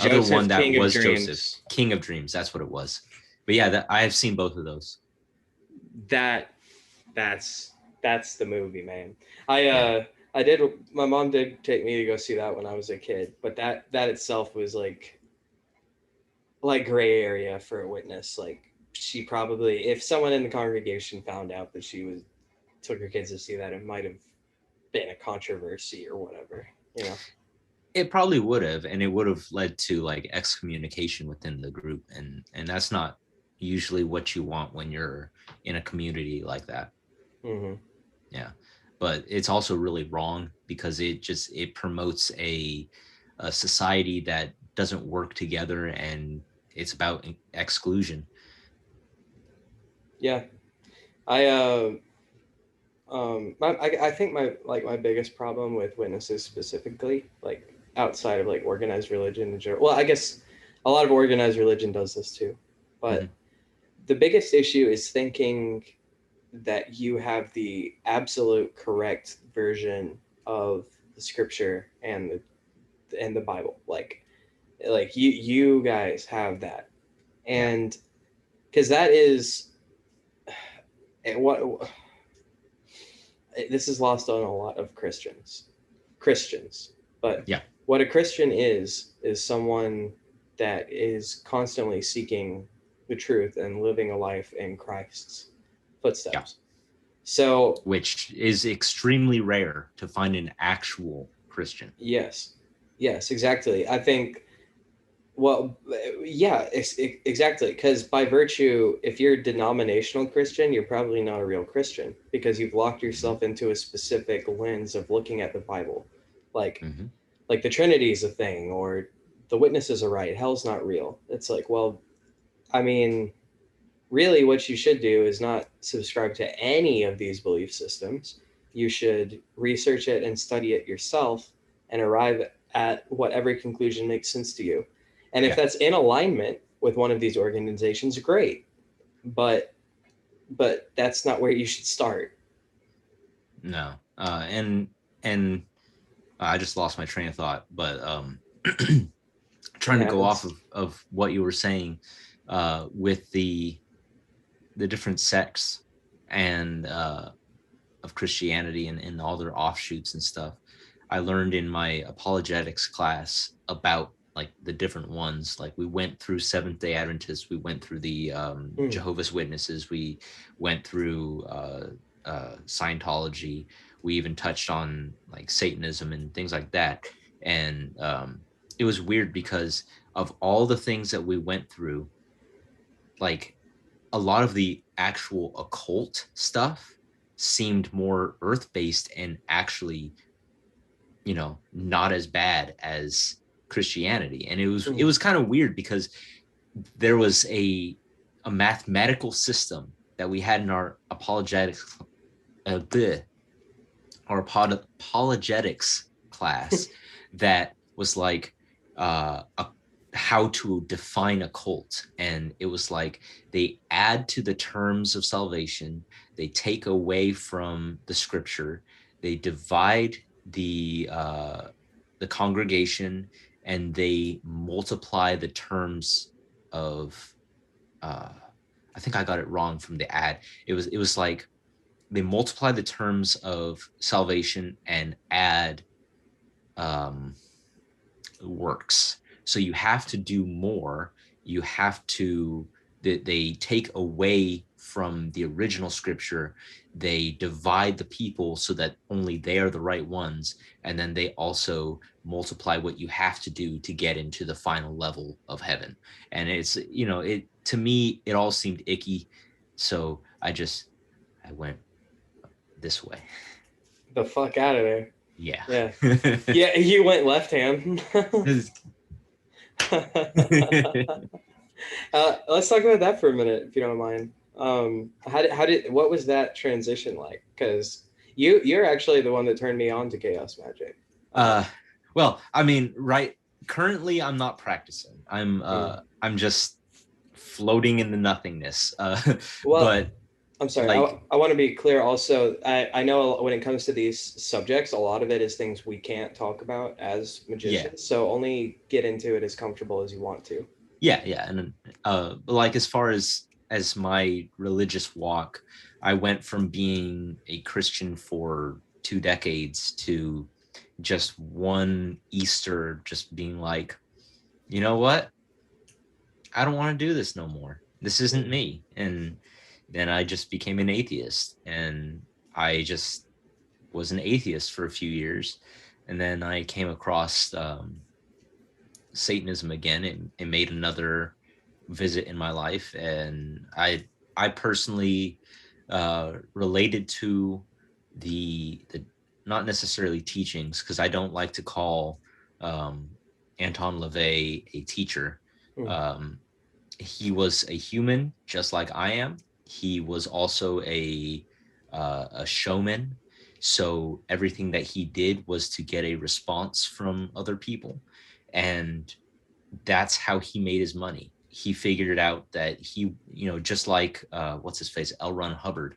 other one that King was of Dreams. Joseph, King of Dreams. That's what it was. But yeah, I have seen both of those. That's the movie, man. I did. My mom did take me to go see that when I was a kid, but that itself was like gray area for a witness. Like she probably, if someone in the congregation found out that she took her kids to see that, it might have been a controversy or whatever, you know. It probably would have, and it would have led to like excommunication within the group, and that's not usually what you want when you're in a community like that. Mm-hmm. Yeah, but it's also really wrong because it promotes a society that doesn't work together, and it's about exclusion. Yeah, I think my biggest problem with witnesses specifically, like outside of like organized religion in general, well, I guess a lot of organized religion does this too, but the biggest issue is thinking that you have the absolute correct version of the scripture and the Bible. Like you guys have that, and because that is what this is lost on a lot of Christians, but yeah, what a Christian is someone that is constantly seeking the truth and living a life in Christ's footsteps. Yeah. So, which is extremely rare to find an actual Christian. Yes, exactly. I think, well, yeah, exactly. Because by virtue, if you're a denominational Christian, you're probably not a real Christian because you've locked yourself into a specific lens of looking at the Bible. Like the Trinity is a thing, or the witnesses are right, hell's not real. It's like, well, I mean, really what you should do is not subscribe to any of these belief systems. You should research it and study it yourself and arrive at whatever conclusion makes sense to you. And if that's in alignment with one of these organizations, great. But that's not where you should start. No. And I just lost my train of thought, but trying to go off of what you were saying with the different sects and of Christianity and all their offshoots and stuff. I learned in my apologetics class about like the different ones. Like we went through Seventh-day Adventists, we went through the Jehovah's Witnesses, we went through Scientology, we even touched on like Satanism and things like that. And it was weird because of all the things that we went through, like a lot of the actual occult stuff seemed more earth-based and actually, you know, not as bad as Christianity. And it was kind of weird because there was a mathematical system that we had in our apologetics apologetics class that was like how to define a cult. And it was like they add to the terms of salvation, they take away from the scripture, they divide the congregation, and they multiply the terms of I think I got it wrong from the ad. It was like they multiply the terms of salvation and add works. So you have to do more. You have to, they take away from the original scripture. They divide the people so that only they are the right ones. And then they also multiply what you have to do to get into the final level of heaven. And it's, you know, it, to me, it all seemed icky. So I went this way. The fuck out of there. Yeah. Yeah. Yeah, you went left hand. Let's talk about that for a minute, if you don't mind. What was that transition like? Because you're actually the one that turned me on to chaos magic. Well, I mean, right. Currently, I'm not practicing. I'm just floating in the nothingness. Well, but I'm sorry. like, I want to be clear also. I know when it comes to these subjects, a lot of it is things we can't talk about as magicians. Yeah. So only get into it as comfortable as you want to. Yeah. And like as far as my religious walk, I went from being a Christian for 2 decades to just one Easter just being like, you know what? I don't want to do this no more. This isn't me. And then I just became an atheist, and I just was an atheist for a few years. And then I came across Satanism again. It made another visit in my life. And I personally related to the not necessarily teachings, because I don't like to call Anton LaVey a teacher. He was a human just like I am. He was also a showman. So everything that he did was to get a response from other people. And that's how he made his money. He figured out that he, you know, just like what's his face, L. Ron Hubbard,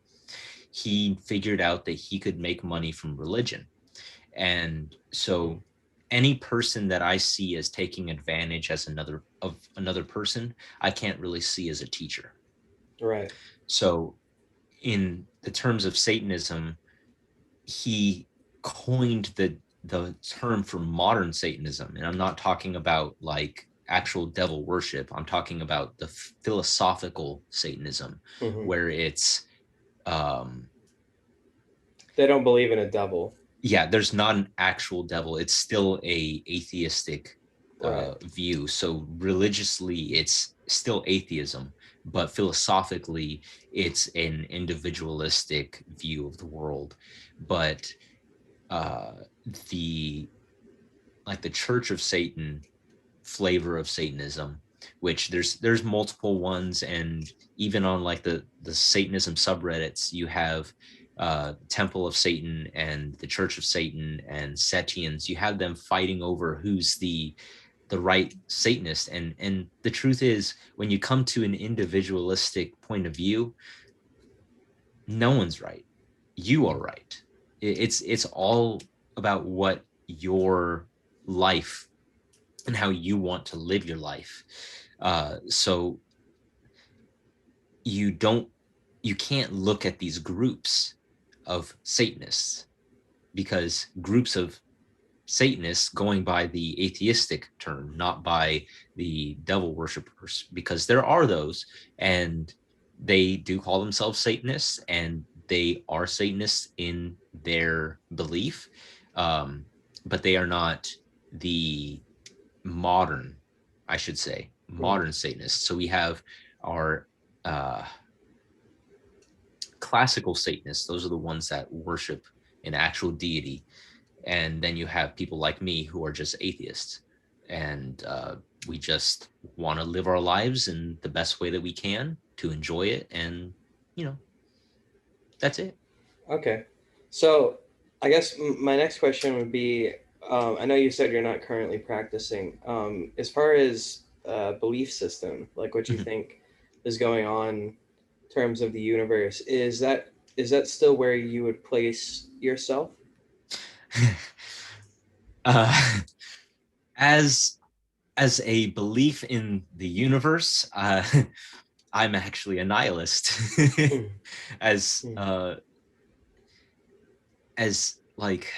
he figured out that he could make money from religion. And so any person that I see as taking advantage as another person, I can't really see as a teacher. Right. So in the terms of Satanism, he coined the term for modern Satanism. And I'm not talking about like actual devil worship. I'm talking about the philosophical Satanism, where it's they don't believe in a devil. Yeah, there's not an actual devil. It's still a atheistic view. So religiously, it's still atheism, but philosophically, it's an individualistic view of the world. But the the Church of Satan flavor of Satanism, which there's multiple ones, and even on like the Satanism subreddits, you have Temple of Satan and the Church of Satan and Setians. You have them fighting over who's the right Satanist. And the truth is, when you come to an individualistic point of view, no one's right. You are right. It's all about what your life and how you want to live your life. So you can't look at these groups of Satanists, because groups of Satanists going by the atheistic term, not by the devil worshippers, because there are those, and they do call themselves Satanists, and they are Satanists in their belief, but they are not the modern, I should say, modern Satanists. So we have our classical Satanists; those are the ones that worship an actual deity. And then you have people like me who are just atheists, and we just want to live our lives in the best way that we can to enjoy it, and that's it. Okay, so I guess my next question would be, I know you said you're not currently practicing. As far as belief system, like what you think is going on in terms of the universe, is that still where you would place yourself? uh, as a belief in the universe, I'm actually a nihilist. as as like,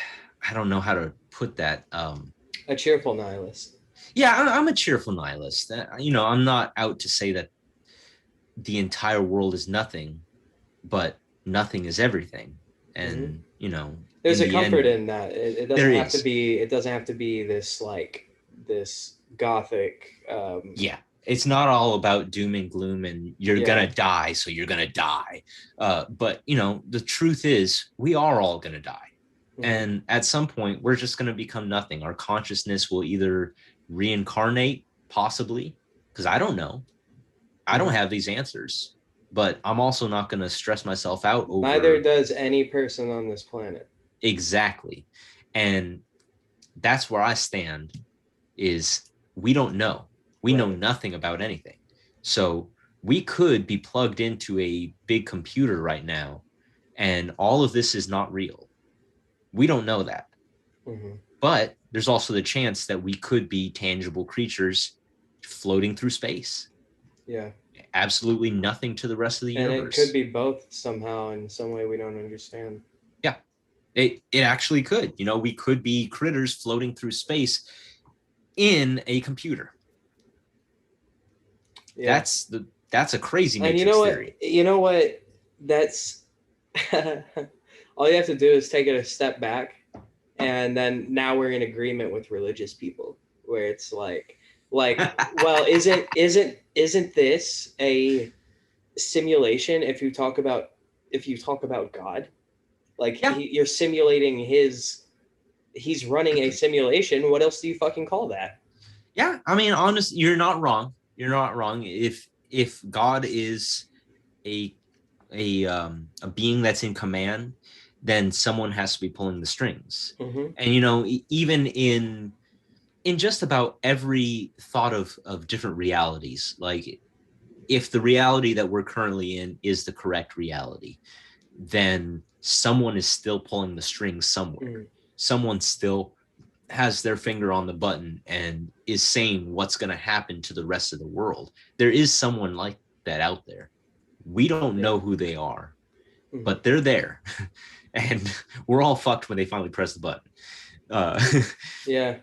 I don't know how to put that. A cheerful nihilist. Yeah, I'm a cheerful nihilist. I'm not out to say that the entire world is nothing, but nothing is everything. And There's in a the comfort end, in that. It there doesn't have to is. be. It doesn't have to be this this gothic. Yeah, it's not all about doom and gloom and you're gonna die, so you're gonna die. But the truth is, we are all gonna die, and at some point, we're just gonna become nothing. Our consciousness will either reincarnate, possibly, because I don't know. I don't have these answers, but I'm also not gonna stress myself out over. Neither does any person on this planet. Exactly, and that's where I stand. Is we don't know. We know nothing about anything. So we could be plugged into a big computer right now, and all of this is not real. We don't know that. But there's also the chance that we could be tangible creatures floating through space. Yeah. Absolutely nothing to the rest of the universe. And it could be both somehow in some way we don't understand. Yeah. It actually could. We could be critters floating through space in a computer. Yeah. That's a crazy Matrix theory. You know what? That's all you have to do is take it a step back, and then now we're in agreement with religious people, where it's like, well, isn't this a simulation? If you talk about God, like you're simulating he's running a simulation. What else do you fucking call that? Yeah, I mean, honestly, you're not wrong. You're not wrong. If God is a being that's in command, then someone has to be pulling the strings. And even in just about every thought of different realities, like if the reality that we're currently in is the correct reality, then someone is still pulling the strings somewhere. Someone still has their finger on the button and is saying what's going to happen to the rest of the world. There is someone like that out there. We don't know who they are, but they're there. And we're all fucked when they finally press the button. Yeah.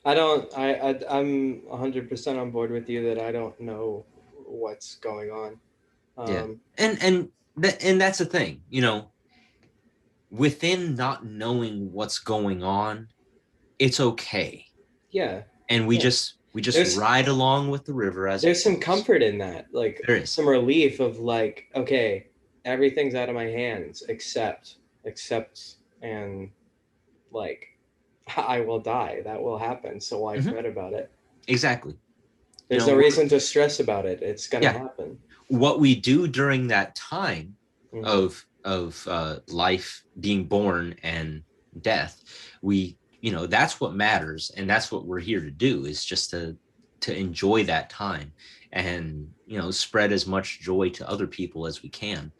I'm 100% on board with you that I don't know what's going on. Yeah. And that's the thing, within not knowing what's going on, it's okay. Yeah. And we just ride along with the river as there's some comfort in that. Like there is some relief of like, okay, everything's out of my hands except and like I will die. That will happen. So why fret about it? Exactly. There's no reason to stress about it. It's gonna happen. What we do during that time of life, being born and death, that's what matters, and that's what we're here to do, is just to enjoy that time and spread as much joy to other people as we can,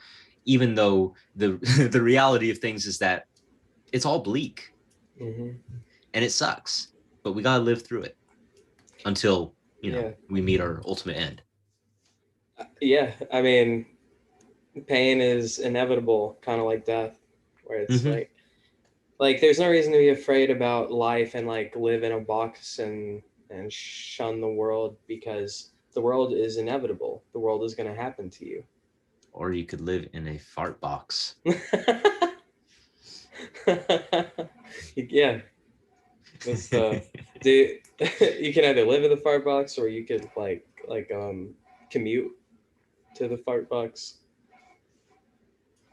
even though the the reality of things is that it's all bleak and it sucks, but we got to live through it until we meet our ultimate end. Yeah, I mean, pain is inevitable, kind of like death, where it's like Like, there's no reason to be afraid about life and like live in a box and shun the world, because the world is inevitable. The world is going to happen to you. Or you could live in a fart box. Yeah, that's the dude. You can either live in the fart box, or you could commute to the fart box.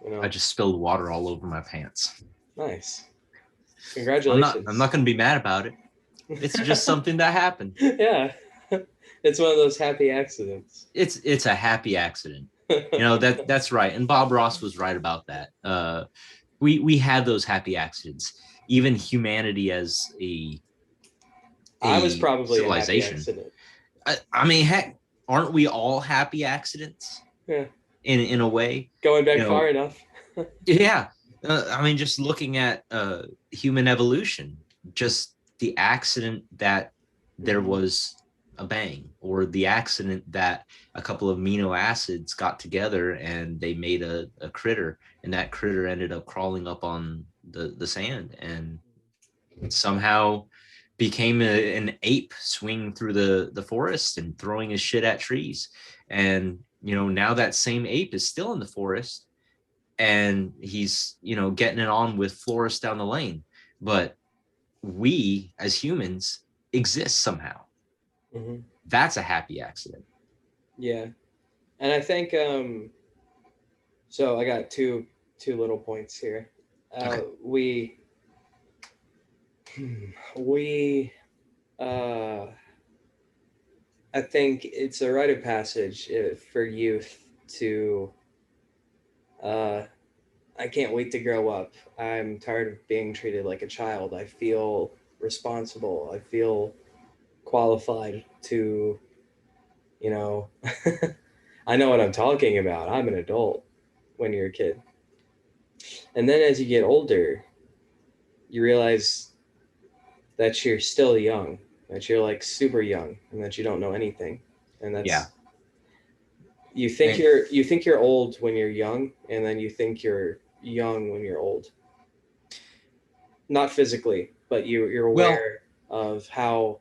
You know, I just spilled water all over my pants. nice. Congratulations. I'm not going to be mad about it. It's just something that happened. Yeah, it's one of those happy accidents. It's a happy accident. That's right. And Bob Ross was right about that. We had those happy accidents. Even humanity as I was a probably a happy civilization. accident. I mean, heck, aren't we all happy accidents? Yeah. In a way. Going back far enough. Yeah. I mean, just looking at human evolution, just the accident that there was a bang, or the accident that a couple of amino acids got together and they made a critter, and that critter ended up crawling up on the sand and somehow became an ape swinging through the forest and throwing his shit at trees. And, now that same ape is still in the forest and he's, getting it on with florists down the lane. But we as humans exist somehow. Mm-hmm. That's a happy accident. Yeah. And I think, so I got two little points here. Okay. I think it's a rite of passage for youth to, I can't wait to grow up. I'm tired of being treated like a child. I feel responsible. I feel qualified to, I know what I'm talking about. I'm an adult when you're a kid. And then as you get older, you realize that you're still young, that you're like super young, and that you don't know anything. And that's you think you're old when you're young, and then you think you're young when you're old. Not physically, but you're aware of how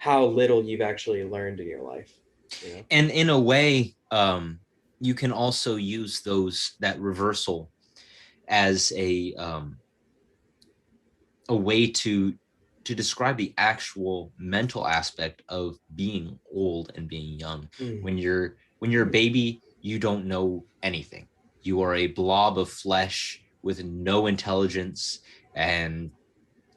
little you've actually learned in your life. And in a way, you can also use that reversal as a way to describe the actual mental aspect of being old and being young. When you're a baby, you don't know anything. You are a blob of flesh with no intelligence, and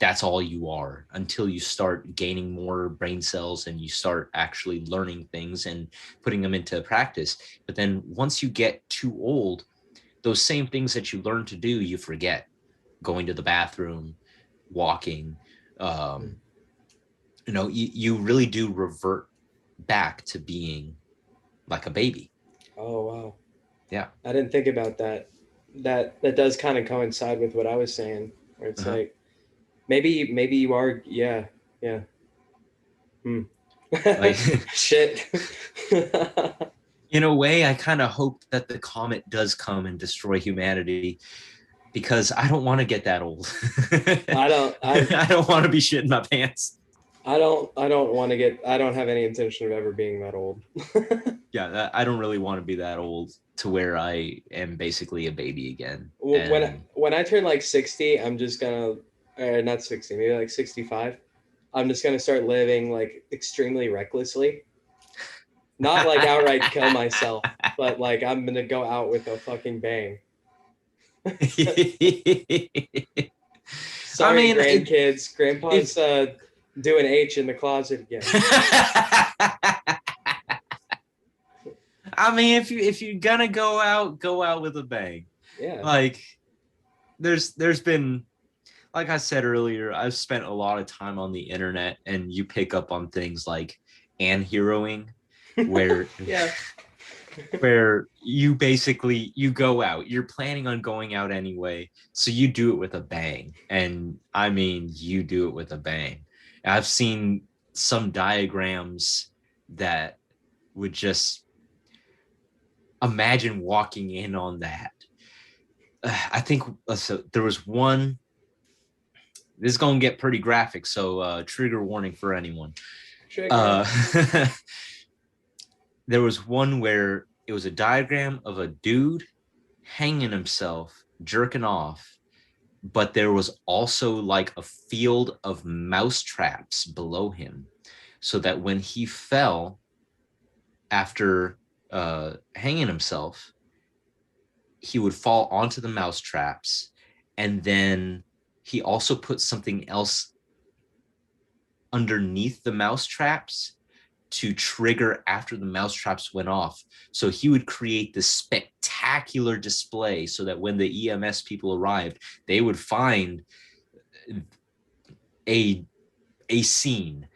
that's all you are until you start gaining more brain cells and you start actually learning things and putting them into practice. But then once you get too old, those same things that you learn to do, you forget. Going to the bathroom, walking, you really do revert back to being like a baby. Oh, wow. Yeah. I didn't think about that. That does kind of coincide with what I was saying, where it's like, maybe you are. Yeah. Like, shit. In a way, I kind of hope that the comet does come and destroy humanity, because I don't want to get that old. I don't want to be shitting my pants. I don't want to get. I don't have any intention of ever being that old. Yeah, I don't really want to be that old to where I am basically a baby again. When I turn like 60, I'm just gonna, not 60, maybe like 65. I'm just gonna start living like extremely recklessly. Not like outright kill myself, but like I'm gonna go out with a fucking bang. Sorry, grandkids. Grandpa's doing H in the closet again. I mean, if you're gonna go out with a bang. Yeah. Like, there's been, like I said earlier, I've spent a lot of time on the internet, and you pick up on things like anheroing, where where you basically, you go out, you're planning on going out anyway, so you do it with a bang. And I mean, you do it with a bang. I've seen some diagrams that would just imagine walking in on that. I think so there was one this is gonna get pretty graphic, so trigger warning for anyone. Trigger. There was one where it was a diagram of a dude hanging himself, jerking off, but there was also like a field of mouse traps below him, so that when he fell after hanging himself, he would fall onto the mouse traps, and then he also put something else underneath the mouse traps to trigger after the mouse traps went off. So he would create this spectacular display so that when the EMS people arrived, they would find a scene,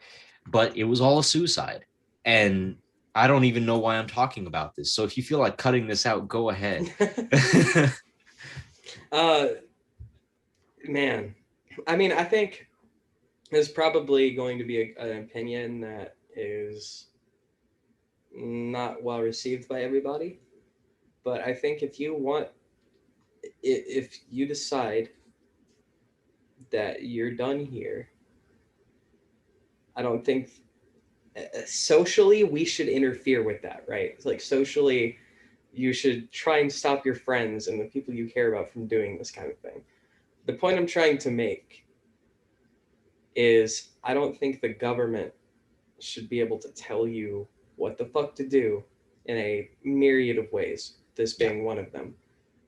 but it was all a suicide. And I don't even know why I'm talking about this. So if you feel like cutting this out, go ahead. Man, I mean, I think there's probably going to be an opinion that is not well received by everybody. But I think if you decide that you're done here, I don't think socially we should interfere with that, right? It's like socially, you should try and stop your friends and the people you care about from doing this kind of thing. The point I'm trying to make is I don't think the government should be able to tell you what the fuck to do in a myriad of ways, this being one of them.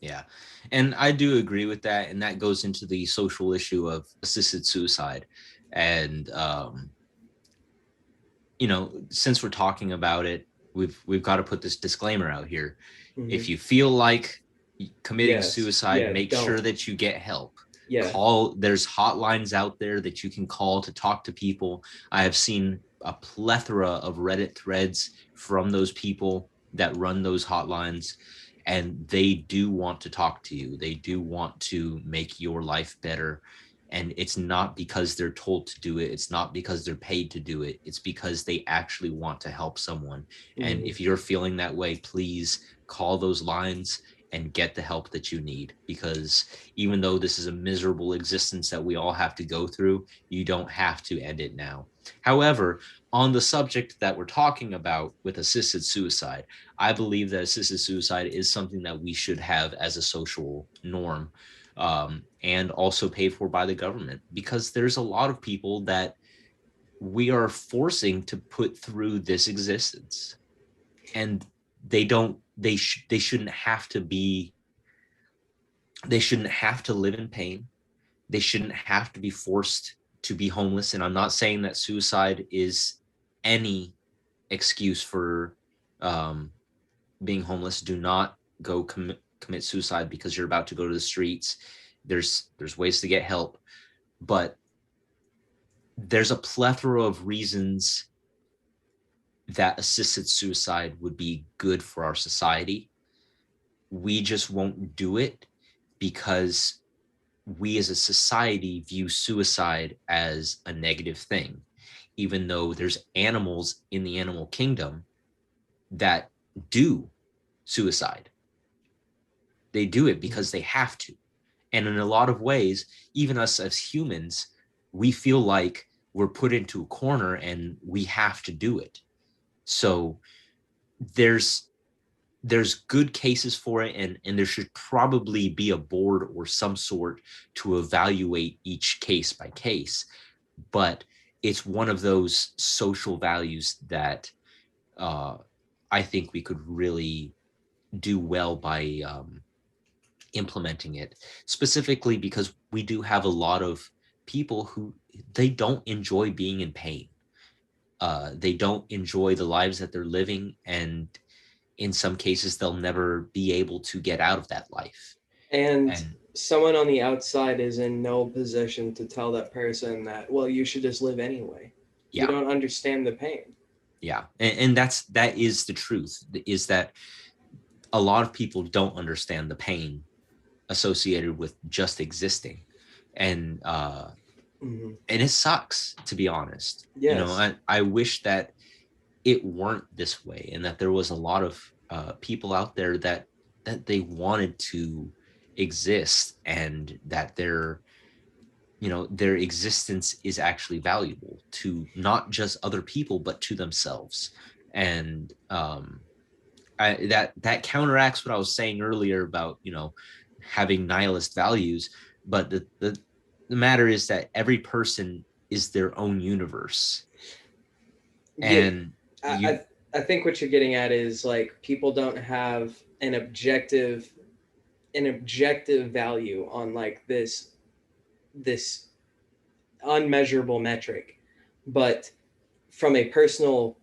Yeah. And I do agree with that. And that goes into the social issue of assisted suicide. And, since we're talking about it, we've got to put this disclaimer out here. Mm-hmm. If you feel like committing suicide, make sure that you get help. There's hotlines out there that you can call to talk to people. I have seen a plethora of Reddit threads from those people that run those hotlines, and they do want to talk to you. They do want to make your life better. And it's not because they're told to do it. It's not because they're paid to do it. It's because they actually want to help someone. Mm-hmm. And if you're feeling that way, please call those lines and get the help that you need, because even though this is a miserable existence that we all have to go through, you don't have to end it now. However, on the subject that we're talking about with assisted suicide, I believe that assisted suicide is something that we should have as a social norm, and also paid for by the government, because there's a lot of people that we are forcing to put through this existence, and they shouldn't have to live in pain. They shouldn't have to be forced to be homeless. And I'm not saying that suicide is any excuse for being homeless. Do not go commit suicide because you're about to go to the streets. There's ways to get help, but there's a plethora of reasons that assisted suicide would be good for our society. We just won't do it because we as a society view suicide as a negative thing, even though there's animals in the animal kingdom that do suicide. They do it because they have to. And in a lot of ways, even us as humans, we feel like we're put into a corner and we have to do it. So there's good cases for it, and there should probably be a board or some sort to evaluate each case by case. But it's one of those social values that I think we could really do well by implementing it, specifically because we do have a lot of people who they don't enjoy being in pain. They don't enjoy the lives that they're living, and in some cases they'll never be able to get out of that life. And someone on the outside is in no position to tell that person that, well, you should just live anyway. Yeah. You don't understand the pain. Yeah. And that is the truth, is that a lot of people don't understand the pain associated with just existing. And and it sucks, to be honest. Yes. I wish that it weren't this way, and that there was a lot of people out there that they wanted to exist, and that their existence is actually valuable to not just other people, but to themselves. And that counteracts what I was saying earlier about, having nihilist values. But the matter is that every person is their own universe. Yeah, And I I think what you're getting at is like people don't have an objective value on like this unmeasurable metric, but from a personal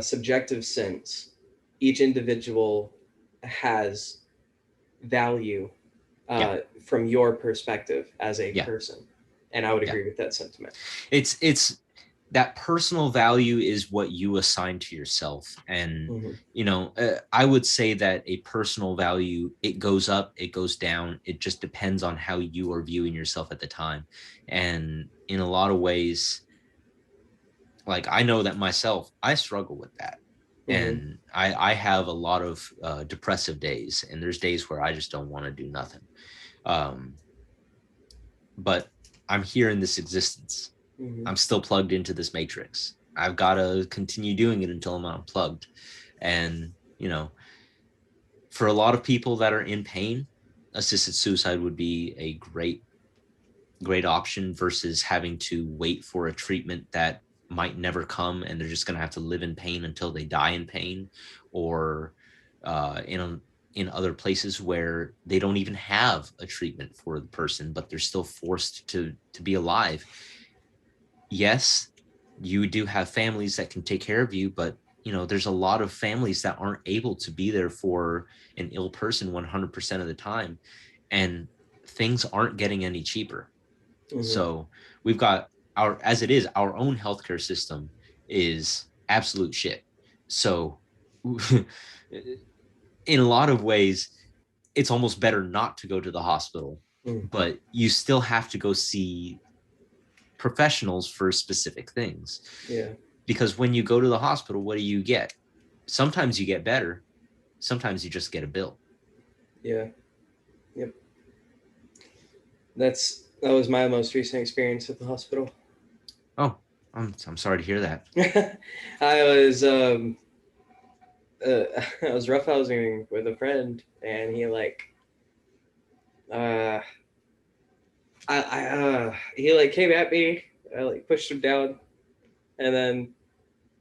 subjective sense, each individual has value yeah, from your perspective as a yeah, person, and I would yeah. agree with that sentiment. It's that personal value is what you assign to yourself. And Mm-hmm. I would say that a personal value, it goes up, it goes down, it just depends on how you are viewing yourself at the time. And in a lot of ways, like, I know that myself, I struggle with that. Mm-hmm. And I have a lot of depressive days, and there's days where I just don't want to do nothing. um but I'm here in this existence. Mm-hmm. I'm still plugged into this matrix. I've got to continue doing it until I'm unplugged. And, for a lot of people that are in pain, assisted suicide would be a great option versus having to wait for a treatment that might never come, and they're just going to have to live in pain until they die in pain. Or in other places where they don't even have a treatment for the person, but they're still forced to be alive. Yes, you do have families that can take care of you, but there's a lot of families that aren't able to be there for an ill person 100% of the time. And things aren't getting any cheaper. Mm-hmm. So we've got as it is, our own healthcare system is absolute shit. So in a lot of ways, it's almost better not to go to the hospital, Mm. but you still have to go see professionals for specific things. Yeah. Because when you go to the hospital, what do you get? Sometimes you get better, sometimes you just get a bill. Yeah. Yep. That was my most recent experience at the hospital. Oh, I'm sorry to hear that. I was I was roughhousing with a friend, and he like uh he like came at me. I like pushed him down, and then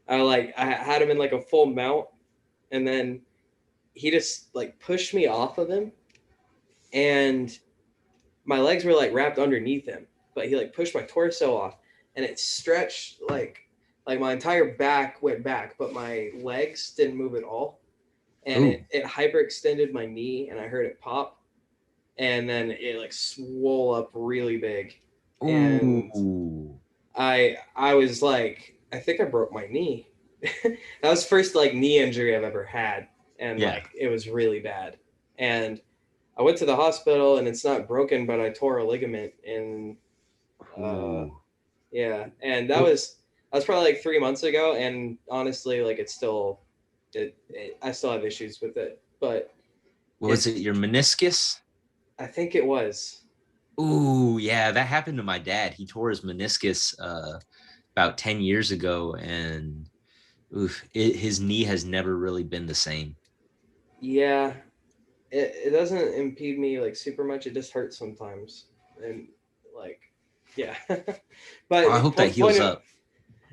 I had him in like a full mount, and then he just like pushed me off of him, and my legs were like wrapped underneath him, but he like pushed my torso off, and it stretched like my entire back went back, but my legs didn't move at all, and Ooh. it hyperextended my knee, and I heard it pop, and then it like swole up really big, and Ooh. I was like, I think I broke my knee. That was the first like knee injury I've ever had, and Yeah. like it was really bad. And I went to the hospital, and it's not broken, but I tore a ligament in Ooh. yeah, and that was probably like 3 months ago, and honestly, like it's still I still have issues with it, but Was it it's your meniscus? I think it was. Ooh, yeah, that happened to my dad. He tore his meniscus about 10 years ago, and his knee has never really been the same. Yeah, it doesn't impede me like super much. It just hurts sometimes, and like yeah. Well, I But hope that point heals of up.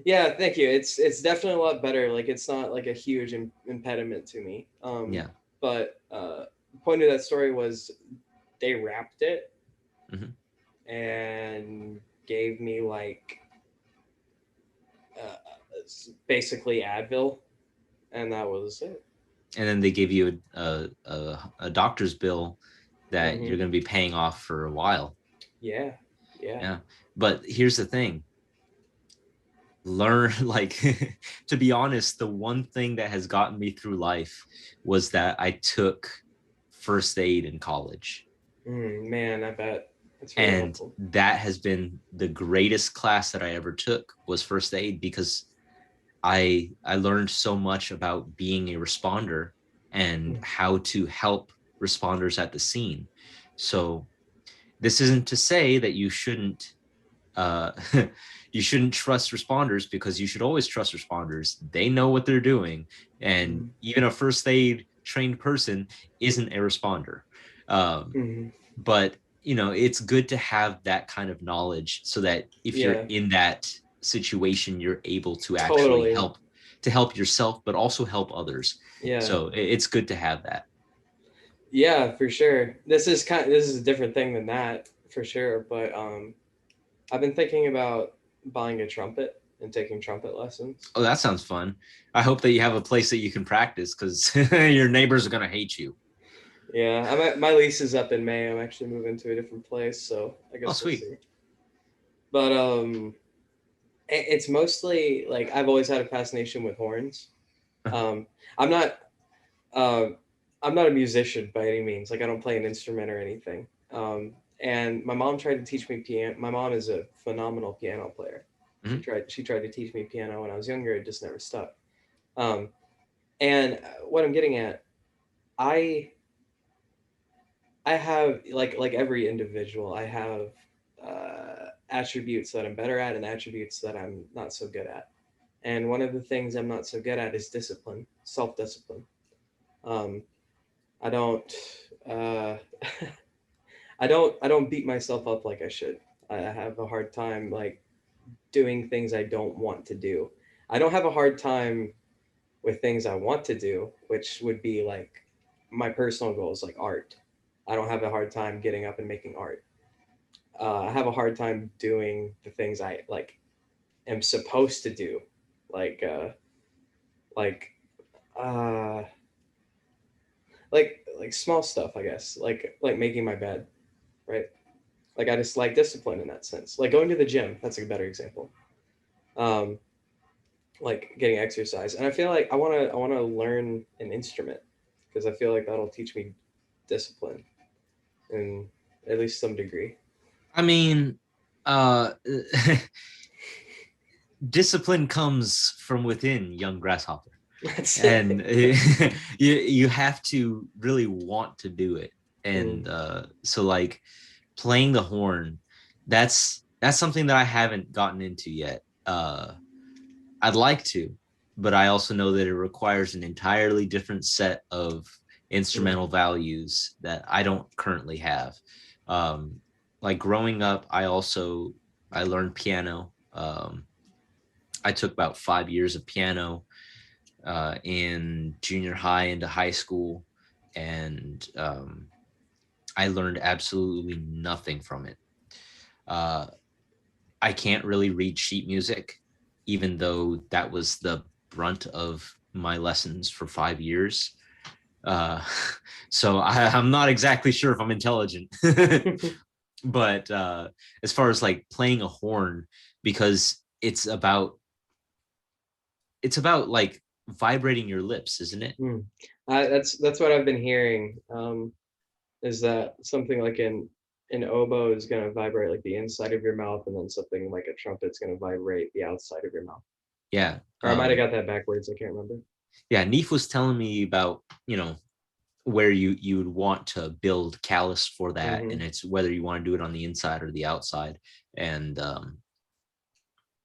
yeah, thank you. It's definitely a lot better. Like it's not like a huge impediment to me. Yeah. But point of that story was they wrapped it Hmm. and gave me like uh, basically Advil, and that was it. And then they give you a doctor's bill that Hmm. you're going to be paying off for a while. Yeah, yeah. Yeah. But here's the thing. Learn, like, to be honest, the one thing that has gotten me through life was that I took first aid in college. Man, I bet it's really And helpful. that has been the greatest class that I ever took, was first aid, because I learned so much about being a responder and Mm. how to help responders at the scene. So this isn't to say that you shouldn't uh, you shouldn't trust responders, because you should always trust responders. They know what they're doing, and even a first aid trained person isn't a responder. But it's good to have that kind of knowledge, so that if you're Yeah, in that situation, you're able to actually totally. help yourself, but also help others. Yeah. So it's good to have that. Yeah, for sure. This is a different thing than that, for sure. But I've been thinking about buying a trumpet and taking trumpet lessons. Oh, that sounds fun. I hope that you have a place that you can practice, because your neighbors are going to hate you. Yeah, my lease is up in May. I'm actually moving to a different place, so I Oh, guess we'll sweet. see. But it's mostly like I've always had a fascination with horns. Um, I'm not uh, I'm not a musician by any means. Like I don't play an instrument or anything. And my mom tried to teach me piano. My mom is a phenomenal piano player. Mhm. She tried to teach me piano when I was younger. It just never stuck. Um, and what I'm getting at, I I have like every individual, I have attributes that I'm better at and attributes that I'm not so good at. And one of the things I'm not so good at is discipline, self discipline. Um, I don't uh, I don't beat myself up like I should. I have a hard time like doing things I don't want to do. I don't have a hard time with things I want to do, which would be like my personal goals, like art. I don't have a hard time getting up and making art. I have a hard time doing the things I like am supposed to do, like like uh, like small stuff, I guess, like making my bed, right? Like I just like discipline in that sense. Like going to the gym, that's a better example. Um, like getting exercise, and I feel like I want to learn an instrument because I feel like that'll teach me discipline in at least some degree. I mean, uh, discipline comes from within, young grasshopper, That's and it. you have to really want to do it. Mm, And so, like, playing the horn, that's something that I haven't gotten into yet. I'd like to, but I also know that it requires an entirely different set of mm, instrumental values that I don't currently have. Um, like growing up, I learned piano. I took about 5 years of piano in junior high into high school, and I learned absolutely nothing from it. Uh, I can't really read sheet music, even though that was the brunt of my lessons for 5 years. Uh, so I'm not exactly sure if I'm intelligent, but as far as like playing a horn, because it's about like vibrating your lips, isn't it? mm. That's what I've been hearing. Is that something like an oboe is going to vibrate like the inside of your mouth, and then something like a trumpet's going to vibrate the outside of your mouth. Yeah. Or I might have got that backwards. I can't remember. Yeah. Neif was telling me about, where you would want to build callus for that, and Hmm. it's whether you want to do it on the inside or the outside. And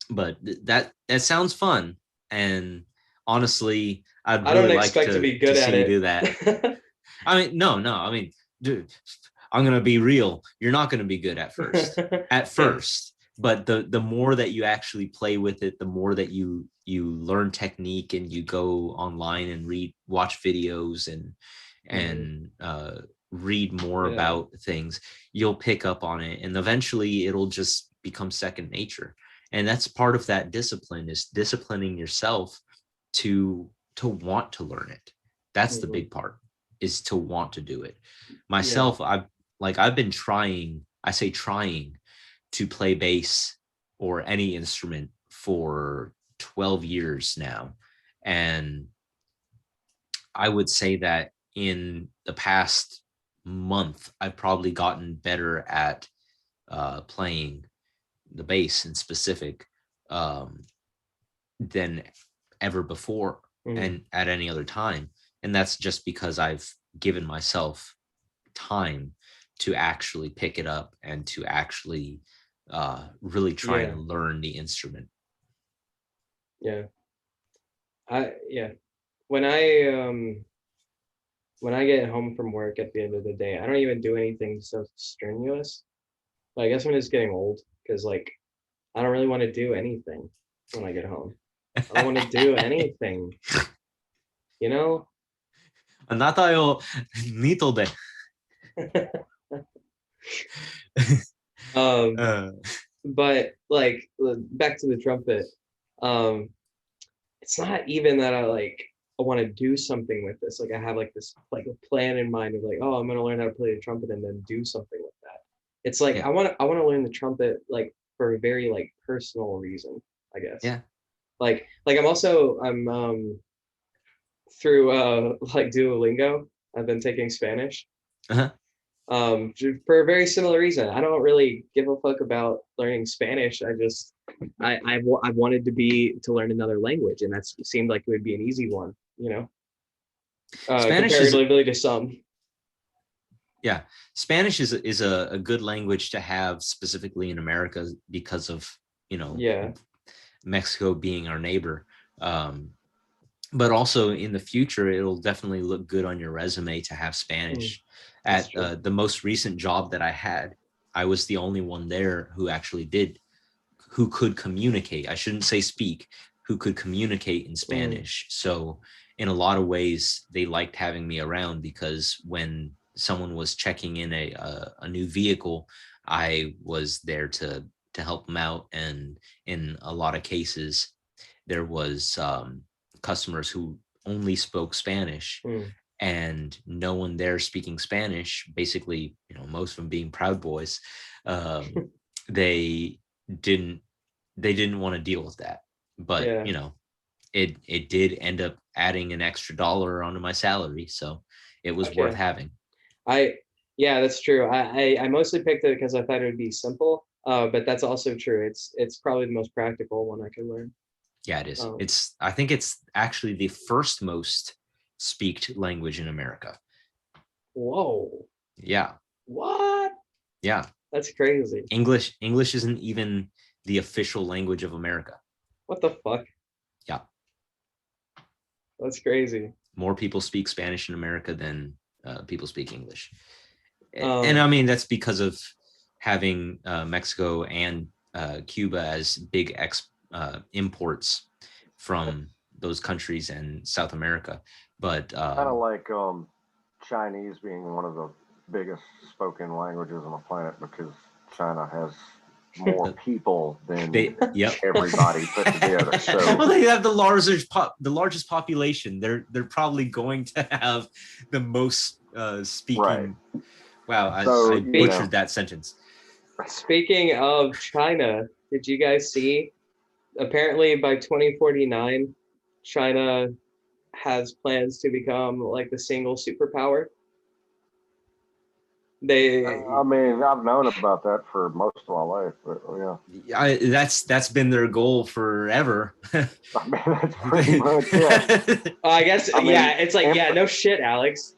but that sounds fun, and honestly, I'd I really don't like expect to to be good at see you do it. that. I mean, no, I mean, dude, I'm gonna be real. You're not gonna be good at first. At Yeah. first, but the more that you actually play with it, the more that you learn technique, and you go online and watch videos, Hmm. and read more Yeah. about things, you'll pick up on it, and eventually it'll just become second nature. And that's part of that discipline, is disciplining yourself to want to learn it. That's the Hmm. big part, is to want to do it. Yeah. Myself, I've been trying, I say trying, to play bass or any instrument for 12 years now. And I would say that in the past month, I've probably gotten better at playing the bass in specific, um, than ever before Mm. and at any other time. And that's just because I've given myself time to actually pick it up and to actually really try and learn the instrument. Yeah. When I get home from work at the end of the day, I don't even do anything so strenuous. I guess I'm just getting old because like I don't really want to do anything when I get home. I don't want to do anything. You know? あなたよ、ニトで。But like back to the trumpet, it's not even that I want to do something with this. Like I have like this like a plan in mind of like, oh, I'm gonna learn how to play the trumpet and then do something with that. It's like I want to learn the trumpet like for a very like personal reason, I guess. Yeah. Like I'm through like Duolingo. I've been taking Spanish. Uh-huh. For a very similar reason. I don't really give a fuck about learning Spanish. I wanted to learn another language, and that seemed like it would be an easy one, you know. Spanish comparatively to some. Yeah, Spanish is a good language to have specifically in America because of, you know, Mexico being our neighbor. But also in the future, it'll definitely look good on your resume to have Spanish. At the most recent job that I had, I was the only one there who actually who could communicate. I shouldn't say speak, who could communicate in Spanish. So in a lot of ways, they liked having me around because when someone was checking in a new vehicle, I was there to help them out. And in a lot of cases, there was customers who only spoke Spanish and no one there speaking Spanish, basically, you know, most of them being Proud Boys, they didn't want to deal with that. But you know, it did end up adding an extra $1 onto my salary, so it was worth having. Yeah, that's true. I mostly picked it because I thought it would be simple, but that's also true. It's probably the most practical one I can learn. Yeah, it is. I think it's actually the first most speaked language in America. Whoa. Yeah. What? Yeah. That's crazy. English isn't even the official language of America. What the fuck? Yeah. That's crazy. More people speak Spanish in America than people speak English. And I mean, that's because of having Mexico and Cuba as big imports from those countries and South America. But kind of like Chinese being one of the biggest spoken languages on the planet because China has more people than everybody put together. So well, they have the largest population. They're probably going to have the most speaking. Right. Wow, I butchered that sentence. Speaking of China, did you guys see? Apparently, by 2049, China has plans to become like the single superpower. I mean, I've known about that for most of my life, but yeah. That's been their goal forever. I mean, that's pretty much it. I guess, it's like, no shit, Alex.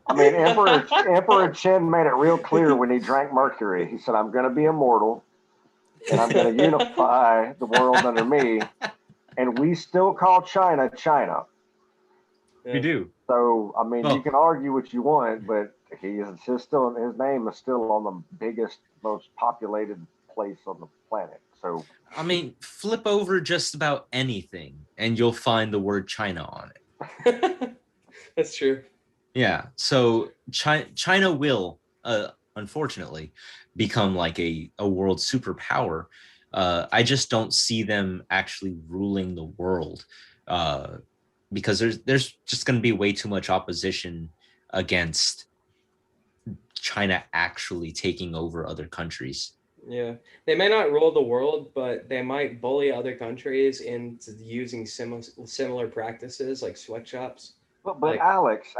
Emperor Chen made it real clear when he drank mercury. He said, I'm going to be immortal, and I'm going to unify the world under me. And we still call China, China. We do. So, I mean, you can argue what you want, but his name is still on the biggest, most populated place on the planet. So, I mean, flip over just about anything and you'll find the word China on it. That's true. Yeah. So China will, unfortunately, become like a world superpower. I just don't see them actually ruling the world because there's just going to be way too much opposition against China actually taking over other countries. Yeah, they may not rule the world, but they might bully other countries into using similar practices like sweatshops. But Alex,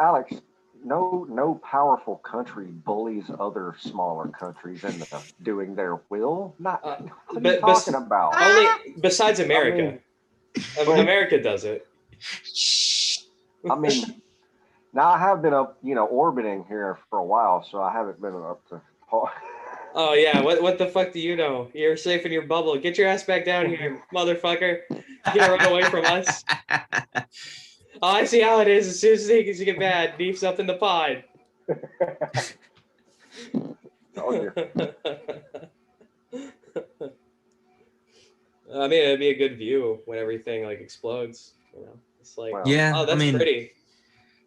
no powerful country bullies other smaller countries into doing their will. What are you talking about? Only besides America. America does it. I mean, Now I have been up, orbiting here for a while, so I haven't been up to. Oh yeah, what the fuck do you know? You're safe in your bubble. Get your ass back down here, motherfucker. You gonna run away from us? Oh, I see how it is. As soon as things get bad, Neif's up in the pod. Told you. I mean, it'd be a good view when everything like explodes. It's like, Wow. Yeah, oh, that's pretty.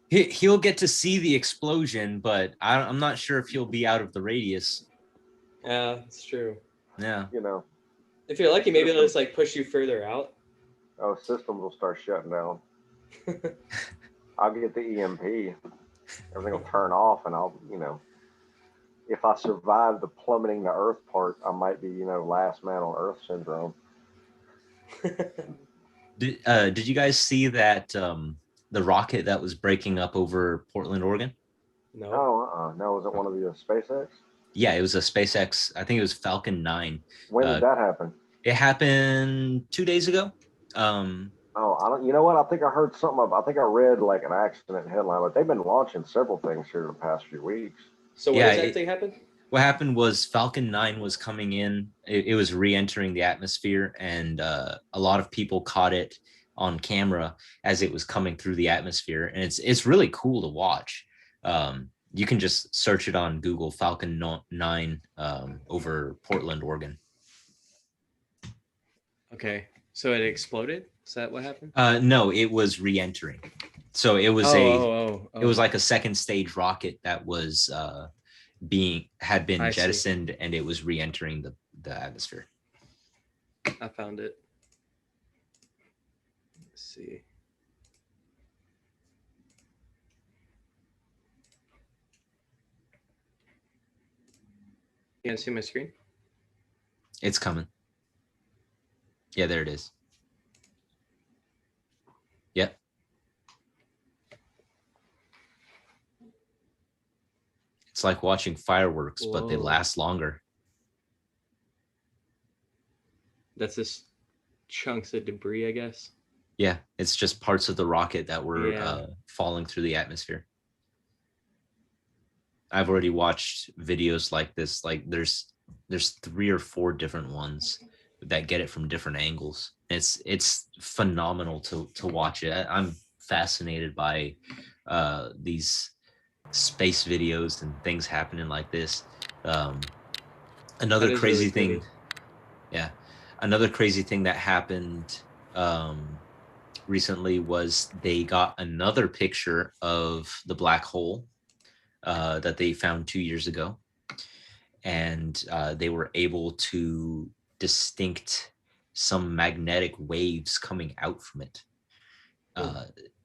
He'll get to see the explosion, but I'm not sure if he'll be out of the radius. Yeah, it's true. Yeah. If you're lucky, maybe they'll just like push you further out. Oh, systems will start shutting down. I'll get the EMP. Everything will turn off, and I'll, if I survive the plummeting to Earth part, I might be, last man on Earth syndrome. Did you guys see that the rocket that was breaking up over Portland, Oregon? No. Oh, no, was it one of the SpaceX? Yeah, it was a SpaceX. I think it was Falcon 9. When did that happen? It happened 2 days ago. I don't. You know what? I think I heard something. I think I read like an accident headline, but they've been launching several things here the past few weeks. So what exactly happened? What happened was Falcon 9 was coming in. It was re-entering the atmosphere, and a lot of people caught it on camera as it was coming through the atmosphere, and it's really cool to watch. You can just search it on Google, Falcon 9 over Portland, Oregon. Okay, so it exploded? Is that what happened? No, it was re-entering. So it was it was like a second stage rocket that was had been jettisoned, and it was re-entering the atmosphere. I found it. Let's see. You can see my screen? It's coming. Yeah, there it is. Yep. It's like watching fireworks, but they last longer. That's just chunks of debris, I guess. Yeah, it's just parts of the rocket that were falling through the atmosphere. I've already watched videos like this. Like there's 3 or 4 different ones that get it from different angles. It's phenomenal to watch it. I'm fascinated by these space videos and things happening like this. Another crazy thing. Yeah. Another crazy thing that happened recently was they got another picture of the black hole that they found 2 years ago. And they were able to distinct some magnetic waves coming out from it.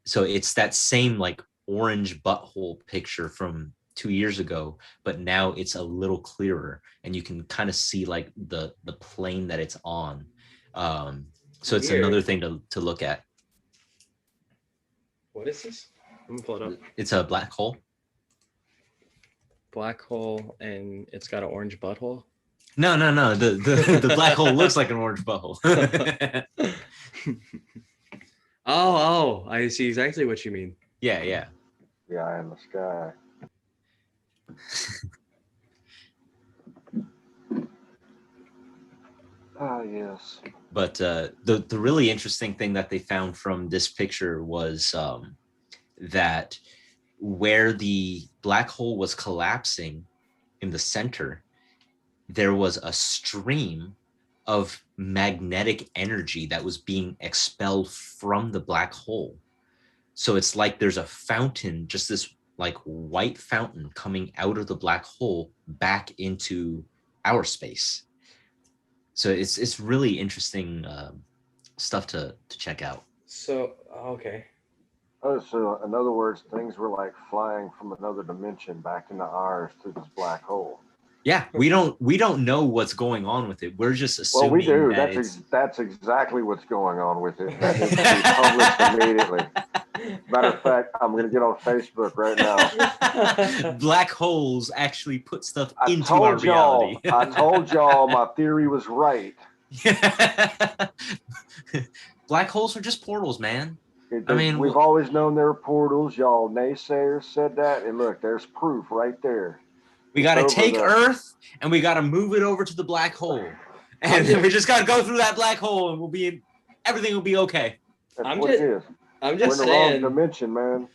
So it's that same like orange butthole picture from 2 years ago, but now it's a little clearer, and you can kind of see like the plane that it's on. So it's another thing to look at. What is this? I'm gonna pull it up. It's a black hole. Black hole, and it's got an orange butthole. No. The black hole looks like an orange butthole. Oh, I see exactly what you mean. Yeah. The eye in the sky. Ah, yes. But the really interesting thing that they found from this picture was that where the black hole was collapsing in the center, there was a stream of magnetic energy that was being expelled from the black hole. So it's like there's a fountain, just this like white fountain coming out of the black hole back into our space. So it's really interesting stuff to check out. So, okay. Oh, so in other words, things were like flying from another dimension back into ours through this black hole. Yeah, we don't know what's going on with it. We're just assuming. Well, we do. That that's exactly what's going on with it. That needs to be published immediately. Matter of fact, I'm going to get on Facebook right now. Black holes actually put stuff into our reality. I told y'all my theory was right. Black holes are just portals, man. I mean, we've always known there are portals. Y'all naysayers said that, and look, there's proof right there. we got to take Earth and we got to move it over to the black hole, and then we just got to go through that black hole, and everything will be okay. That's what it is. I'm just We're in the wrong dimension, man.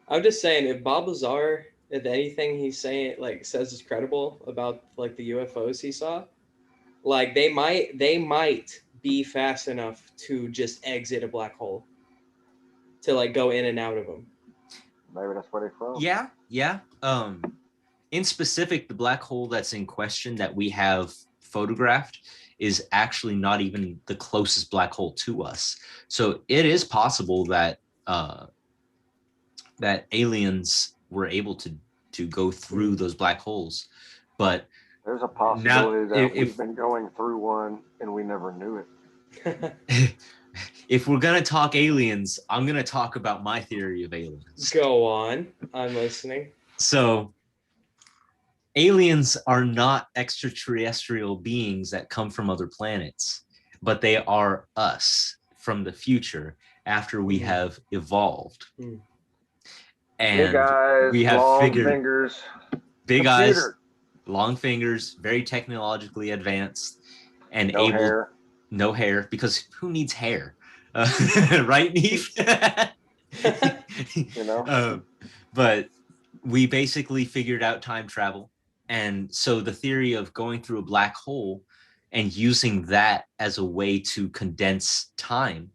I'm just saying, if Bob Lazar, if anything he's saying, like, says is credible about like the UFOs he saw, like they might be fast enough to just exit a black hole, to like go in and out of them. Maybe that's where they're from. Yeah. In specific, the black hole that's in question that we have photographed is actually not even the closest black hole to us. So it is possible that that aliens were able to go through those black holes, but there's a possibility that we've been going through one and we never knew it. If we're gonna talk aliens, I'm gonna talk about my theory of aliens. Go on, I'm listening. So aliens are not extraterrestrial beings that come from other planets, but they are us from the future after we have evolved. And big eyes, we have long figured fingers, big computer. eyes, long fingers, very technologically advanced, and no hair, because who needs hair? Right, Neif? You know? But we basically figured out time travel. And so the theory of going through a black hole and using that as a way to condense time,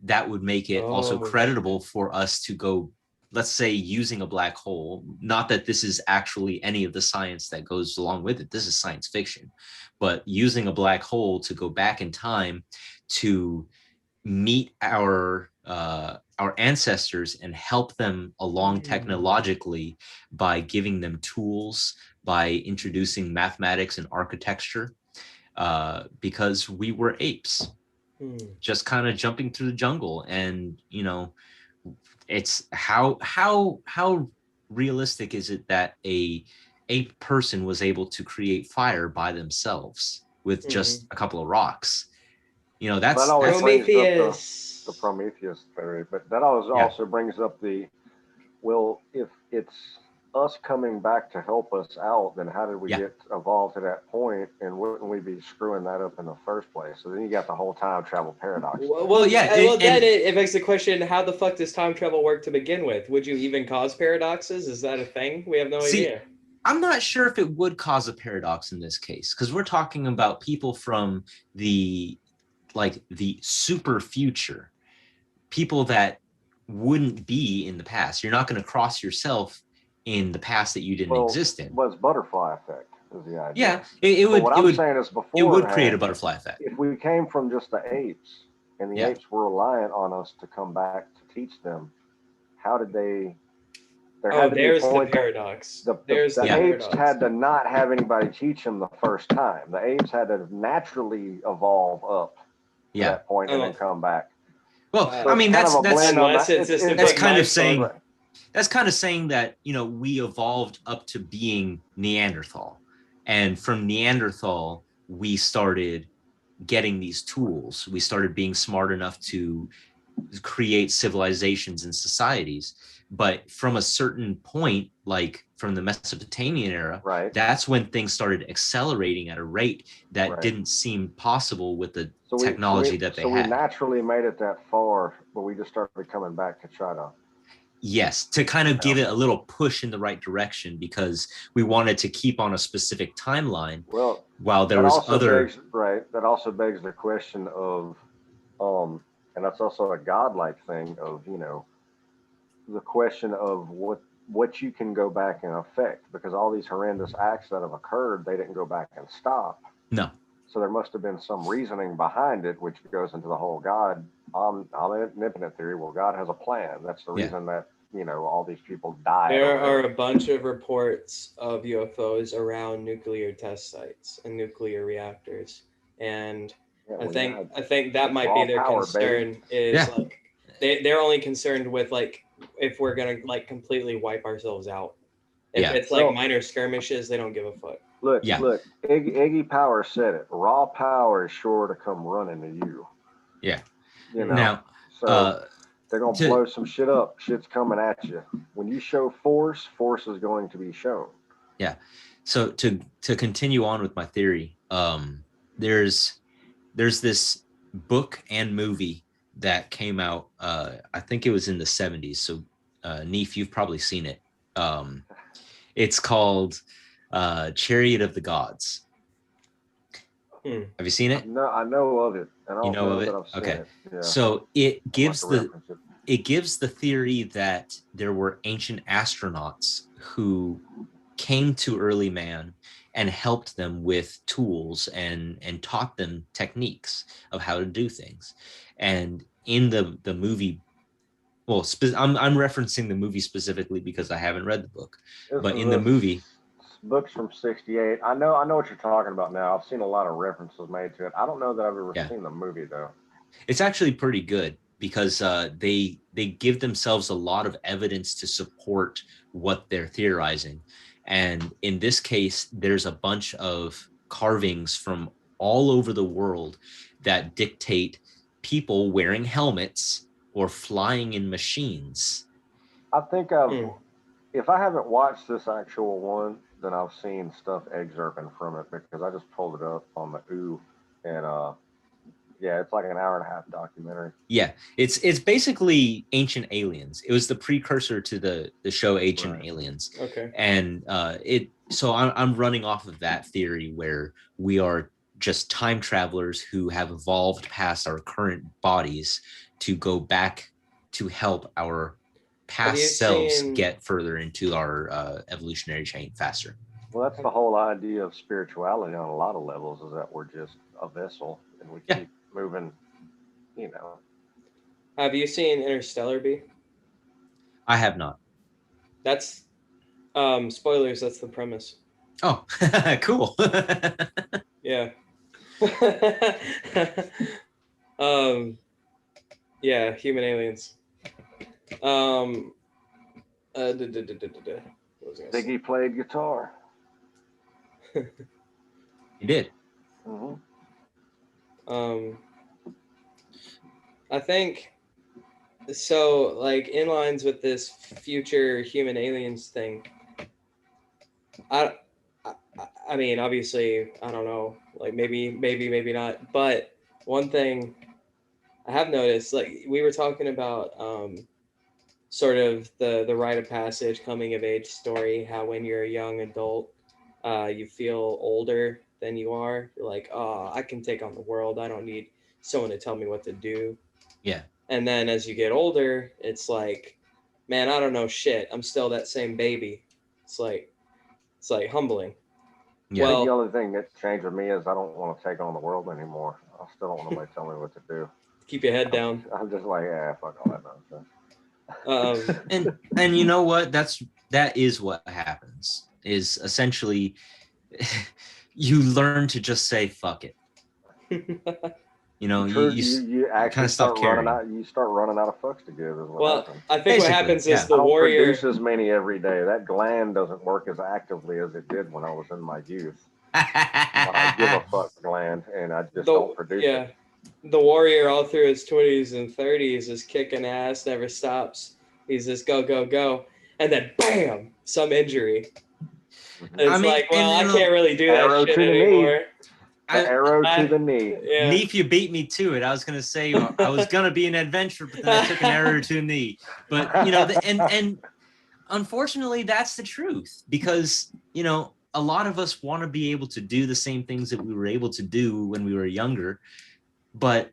that would make it also creditable for us to go, let's say, using a black hole. Not that this is actually any of the science that goes along with it. This is science fiction. But using a black hole to go back in time to meet our ancestors and help them along technologically by giving them tools, by introducing mathematics and architecture, because we were apes, just kind of jumping through the jungle. And it's how realistic is it that a person was able to create fire by themselves with just a couple of rocks? That's Prometheus. The Prometheus theory, but that also brings up if it's us coming back to help us out, then how did we get evolved to that point, and wouldn't we be screwing that up in the first place? So then you got the whole time travel paradox. Then it begs the question: how the fuck does time travel work to begin with? Would you even cause paradoxes? Is that a thing? We have no idea. I'm not sure if it would cause a paradox in this case, because we're talking about people from the super future, people that wouldn't be in the past. You're not going to cross yourself in the past that you didn't exist in. Was butterfly effect is the idea. Yeah, it would. What I'm saying is, before it would create a butterfly effect. If we came from just the apes, and the apes were reliant on us to come back to teach them, how did they? There's the paradox. The apes had to not have anybody teach them the first time. The apes had to naturally evolve up to that point and then come back. Well, So I mean, that's kind of saying right. That's kind of saying that we evolved up to being Neanderthal, and from Neanderthal we started getting these tools. We started being smart enough to create civilizations and societies. But from a certain point, like from the Mesopotamian era, that's when things started accelerating at a rate that didn't seem possible with the technology that they had. So we naturally made it that far, but we just started coming back to try to... Yes, to kind of give it a little push in the right direction, because we wanted to keep on a specific timeline. Well, while there was other... That also begs the question of, and that's also a godlike thing of, the question of what you can go back and affect, because all these horrendous acts that have occurred, they didn't go back and stop. No. So there must have been some reasoning behind it, which goes into the whole God omnipotent theory. Well, God has a plan. That's the reason that, all these people died. There are a bunch of reports of UFOs around nuclear test sites and nuclear reactors. And I think that might be their concern, is like they're only concerned with like if we're gonna like completely wipe ourselves out. If it's like minor skirmishes, they don't give a fuck. Look, Iggy Power said it. Raw power is sure to come running to you. Yeah. Now, They're gonna blow some shit up. Shit's coming at you. When you show force, force is going to be shown. Yeah. So to continue on with my theory, there's this book and movie that came out. I think it was in the 70s. So Neif, you've probably seen it. It's called Chariot of the Gods. Have you seen it? No, I know of it. I don't know that I've seen it. Yeah. So it gives the theory that there were ancient astronauts who came to early man and helped them with tools and taught them techniques of how to do things. And in the movie, well, I'm referencing the movie specifically because I haven't read the book, but in the movie, books from '68. I know what you're talking about now. I've seen a lot of references made to it. I don't know that I've ever seen the movie though. It's actually pretty good because they give themselves a lot of evidence to support what they're theorizing. And in this case, there's a bunch of carvings from all over the world that dictate people wearing helmets or flying in machines. I think if I haven't watched this actual one, then I've seen stuff excerpting from it because I just pulled it up on the OO, and yeah, it's like an hour and a half documentary. Yeah, it's basically Ancient Aliens. It was the precursor to the show Ancient Aliens. Okay. And so I'm running off of that theory where we are just time travelers who have evolved past our current bodies to go back to help our past selves get further into our evolutionary chain faster. Well, that's the whole idea of spirituality on a lot of levels, is that we're just a vessel and we keep moving, you know. Have you seen Interstellar, B? I have not. That's spoilers, that's the premise. Oh, cool. Yeah. Yeah, human aliens. Biggie played guitar. He did. Mm-hmm. I think so. Like in lines with this future human aliens thing. I mean, obviously, I don't know. Like maybe not. But one thing I have noticed, like we were talking about, sort of the rite of passage, coming of age story. How when you're a young adult, you feel older than you are. You're like, oh, I can take on the world. I don't need someone to tell me what to do. Yeah. And then as you get older, it's like, man, I don't know shit. I'm still that same baby. It's like humbling. Yeah. Well, the only thing that changed with me is I don't want to take on the world anymore. I still don't want nobody telling me what to do. Keep your head down. I'm just like, yeah, fuck all that nonsense. And you know what? That is what happens. Is essentially you learn to just say fuck it. You know, you actually kind of stop caring. You start running out of fucks to give. Well, I think what happens is the warrior produce as many every day. That gland doesn't work as actively as it did when I was in my youth. I give a fuck gland, and I just don't produce it. The warrior all through his 20s and 30s is kicking ass, never stops. He's just go, go, go. And then bam, some injury. And it's like, well, I can't really do that shit anymore. Arrow to the knee. Yeah. Neif, you beat me to it. I was gonna say I was gonna be an adventurer, but then I took an arrow to the knee. But you know, and unfortunately, that's the truth, because you know a lot of us want to be able to do the same things that we were able to do when we were younger, but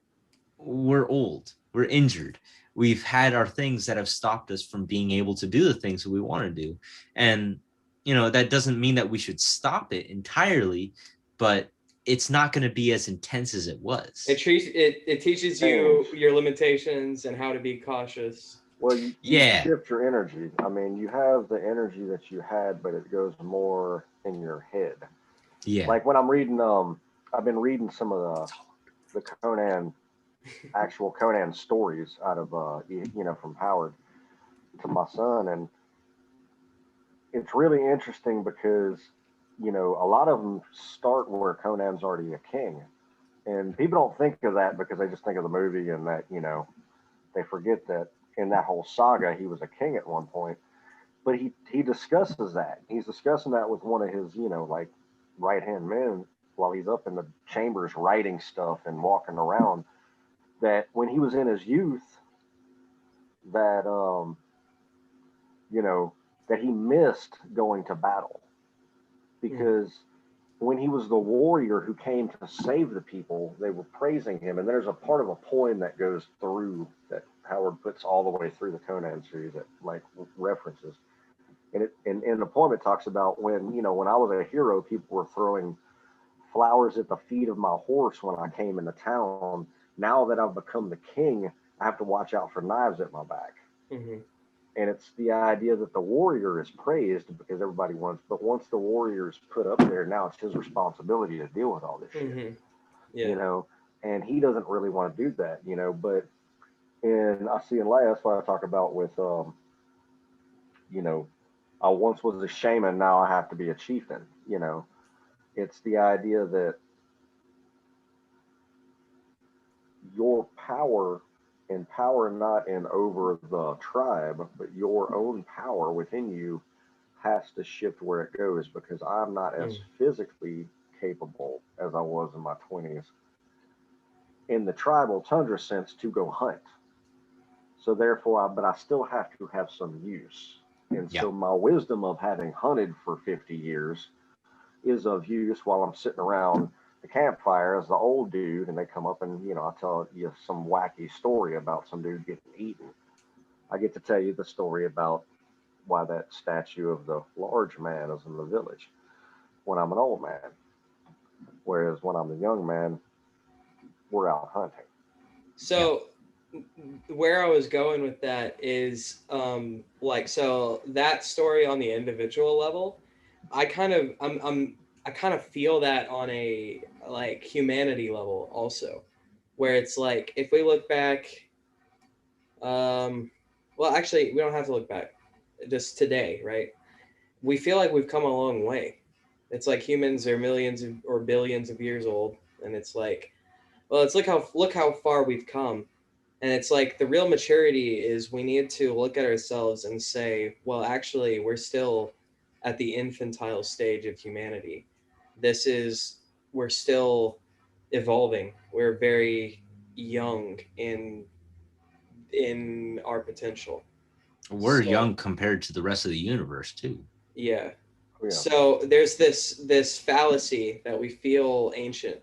we're old, we're injured. We've had our things that have stopped us from being able to do the things that we want to do, and you know that doesn't mean that we should stop it entirely, but it's not going to be as intense as it was. It teaches you your limitations and how to be cautious. Well, you shift your energy. I mean, you have the energy that you had, but it goes more in your head. Yeah. Like when I'm reading, I've been reading some of the Conan, actual Conan stories out of, from Howard to my son, and it's really interesting because a lot of them start where Conan's already a king. And people don't think of that because they just think of the movie and that, they forget that in that whole saga, he was a king at one point. But he discusses that. He's discussing that with one of his, like right hand men while he's up in the chambers writing stuff and walking around. That when he was in his youth, that that he missed going to battle because when he was the warrior who came to save the people, they were praising him. And there's a part of a poem that goes through that Howard puts all the way through the Conan series that like references. And in the poem it talks about when when I was a hero, people were throwing flowers at the feet of my horse when I came into town. Now that I've become the king, I have to watch out for knives at my back. Mm-hmm. And it's the idea that the warrior is praised because everybody wants, but once the warrior is put up there, now it's his responsibility to deal with all this shit. Yeah. And he doesn't really want to do that, but I see in Leia, that's what I talk about with, I once was a shaman, now I have to be a chieftain, it's the idea that your power and power not in over the tribe, but your own power within you has to shift where it goes because I'm not as physically capable as I was in my 20s in the tribal tundra sense to go hunt. So therefore, but I still have to have some use. And so my wisdom of having hunted for 50 years is of use while I'm sitting around the campfire as the old dude and they come up and, I tell you some wacky story about some dude getting eaten. I get to tell you the story about why that statue of the large man is in the village when I'm an old man. Whereas when I'm a young man, we're out hunting. So where I was going with that is so that story on the individual level, I kind of feel that on a like humanity level also, where it's like if we look back, well actually we don't have to look back, just today, right? We feel like we've come a long way. It's like humans are millions or billions of years old, and it's like, well, it's look how far we've come. And it's like the real maturity is we need to look at ourselves and say, well, actually, we're still at the infantile stage of humanity. We're still evolving. We're very young in our potential. We're young compared to the rest of the universe too. Yeah. So there's this fallacy that we feel ancient,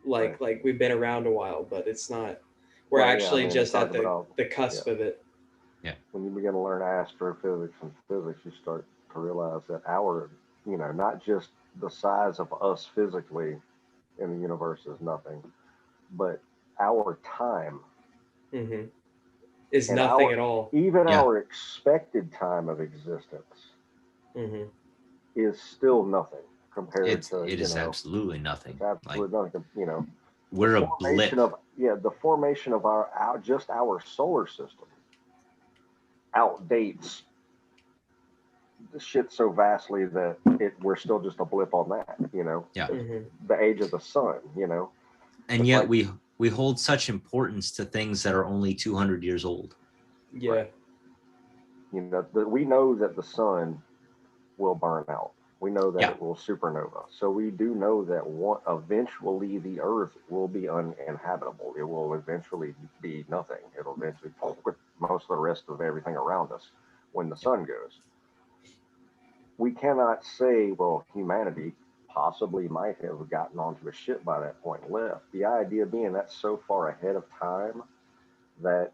like we've been around a while, but it's not. We're actually just at the cusp of it. Yeah. When you begin to learn astrophysics and physics, you start to realize that our, not just the size of us physically in the universe is nothing, but our time is nothing at all. Even our expected time of existence is still nothing compared to. It is absolutely nothing. It's absolutely nothing. We're a blip. The formation of our solar system outdates the shit so vastly that we're still just a blip on that. The age of the sun. And yet we hold such importance to things that are only 200 years old. Yeah. Right. We know that the sun will burn out. We know that it will supernova. So we do know that eventually the Earth will be uninhabitable. It will eventually be nothing. It'll eventually with most of the rest of everything around us when the sun goes. We cannot say, well, humanity possibly might have gotten onto a ship by that point and left. The idea being that's so far ahead of time that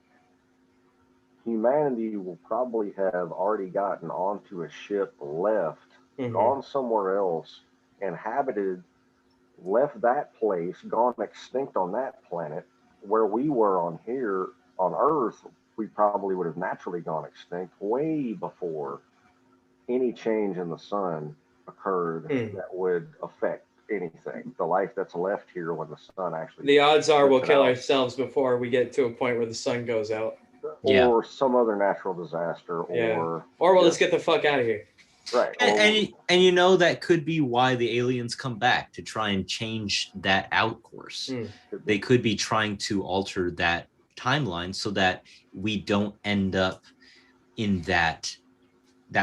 humanity will probably have already gotten onto a ship, left, gone somewhere else, inhabited, left that place, gone extinct on that planet. Where we were on here on Earth, we probably would have naturally gone extinct way before any change in the sun occurred that would affect anything. The life that's left here when the sun actually. The odds are we'll kill ourselves before we get to a point where the sun goes out. Or some other natural disaster, or we'll just get the fuck out of here. Right. And that could be why the aliens come back to try and change that out course. They could be trying to alter that timeline so that we don't end up in that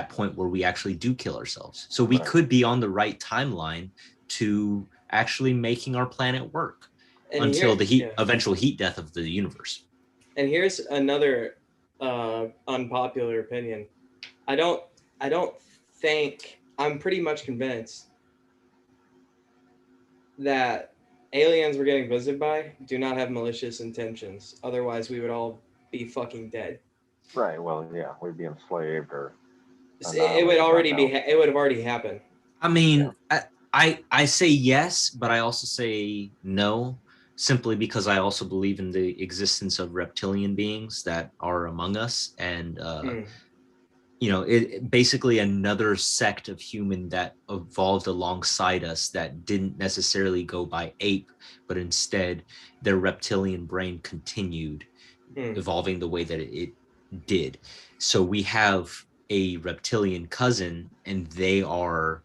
point where we actually do kill ourselves. So we could be on the right timeline to actually making our planet work until the eventual heat death of the universe. And here's another unpopular opinion. I don't think, I'm pretty much convinced that aliens we're getting visited by do not have malicious intentions. Otherwise, we would all be fucking dead. Right. Well, yeah, we'd be enslaved or it would already be. It would have already happened. I mean, I say yes, but I also say no, simply because I also believe in the existence of reptilian beings that are among us, and you know, it basically another sect of human that evolved alongside us that didn't necessarily go by ape, but instead their reptilian brain continued evolving the way that it did. So we have a reptilian cousin, and they are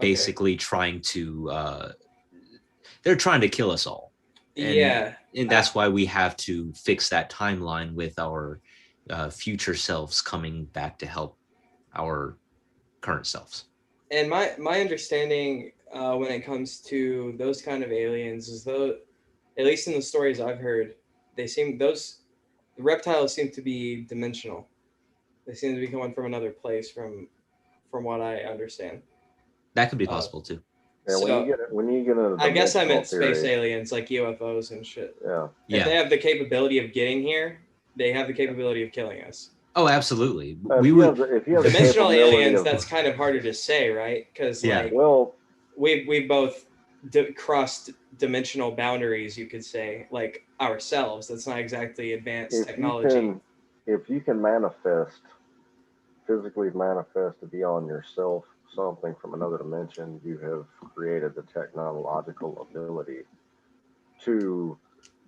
basically trying to they're trying to kill us all. And that's why we have to fix that timeline with our future selves coming back to help our current selves. And my understanding when it comes to those kind of aliens is, though, at least in the stories I've heard, the reptiles seem to be dimensional. They seem to be coming from another place, from what I understand. That could be possible too. Yeah, so, when you get I guess I meant space aliens, like UFOs and shit. Yeah. If they have the capability of getting here, they have the capability of killing us. Oh, absolutely. If you have dimensional aliens, that's kind of harder to say, right? Because we've both crossed dimensional boundaries, you could say, like ourselves. That's not exactly advanced technology. If you can physically manifest beyond yourself something from another dimension, you have created the technological ability to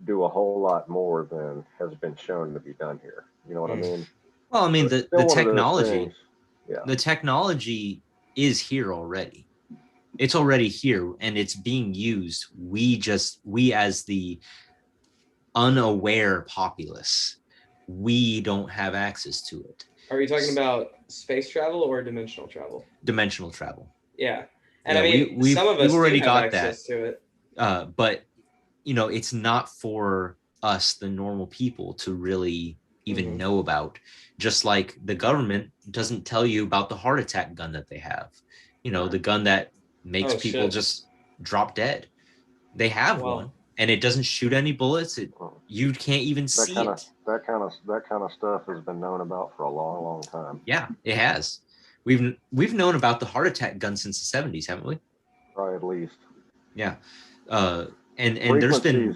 do a whole lot more than has been shown to be done here. You know what I mean? Well, I mean, the technology is here already. It's already here and it's being used. We as the unaware populace, we don't have access to it. Are you talking about space travel or dimensional travel? Dimensional travel. Yeah. And I mean, some of us already got access to it. But, you know, it's not for us, the normal people, to really even know about. Just like the government doesn't tell you about the heart attack gun that they have. You know, the gun that makes people just drop dead. They have one, and it doesn't shoot any bullets. You can't even see it. That kind of stuff has been known about for a long, long time. Yeah, it has. We've known about the heart attack gun since the 70s, haven't we? Probably at least. Yeah. And there's been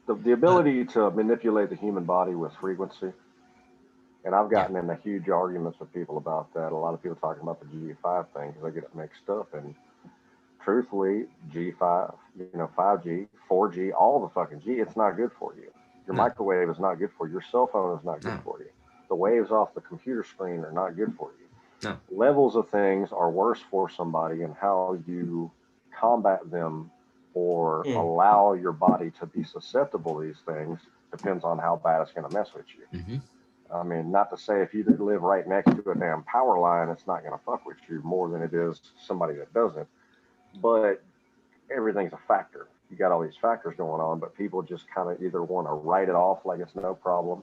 the ability to manipulate the human body with frequency. And I've gotten into huge arguments with people about that. A lot of people talking about the G5 thing because they get it mixed up. And truthfully, G5, 5G, 4G, all the fucking G, it's not good for you. Your microwave is not good for you. Your cell phone is not good for you. The waves off the computer screen are not good for you. Levels of things are worse for somebody, and how you combat them or allow your body to be susceptible to these things depends on how bad it's going to mess with you. I mean, not to say if you live right next to a damn power line, it's not going to fuck with you more than it is somebody that doesn't. But everything's a factor. You got all these factors going on, but people just kind of either want to write it off like it's no problem,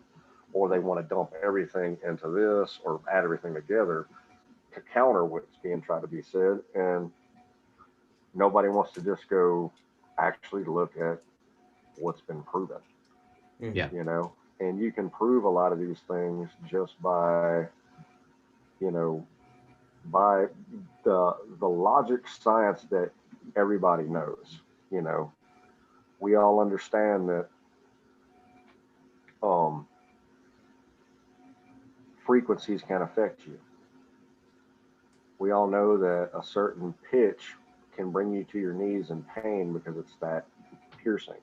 or they want to dump everything into this or add everything together to counter what's being tried to be said. And nobody wants to just go actually look at what's been proven. Yeah. You know, and you can prove a lot of these things just by, by the logic science that everybody knows. You know, we all understand that frequencies can affect you. We all know that a certain pitch can bring you to your knees in pain because it's that piercing.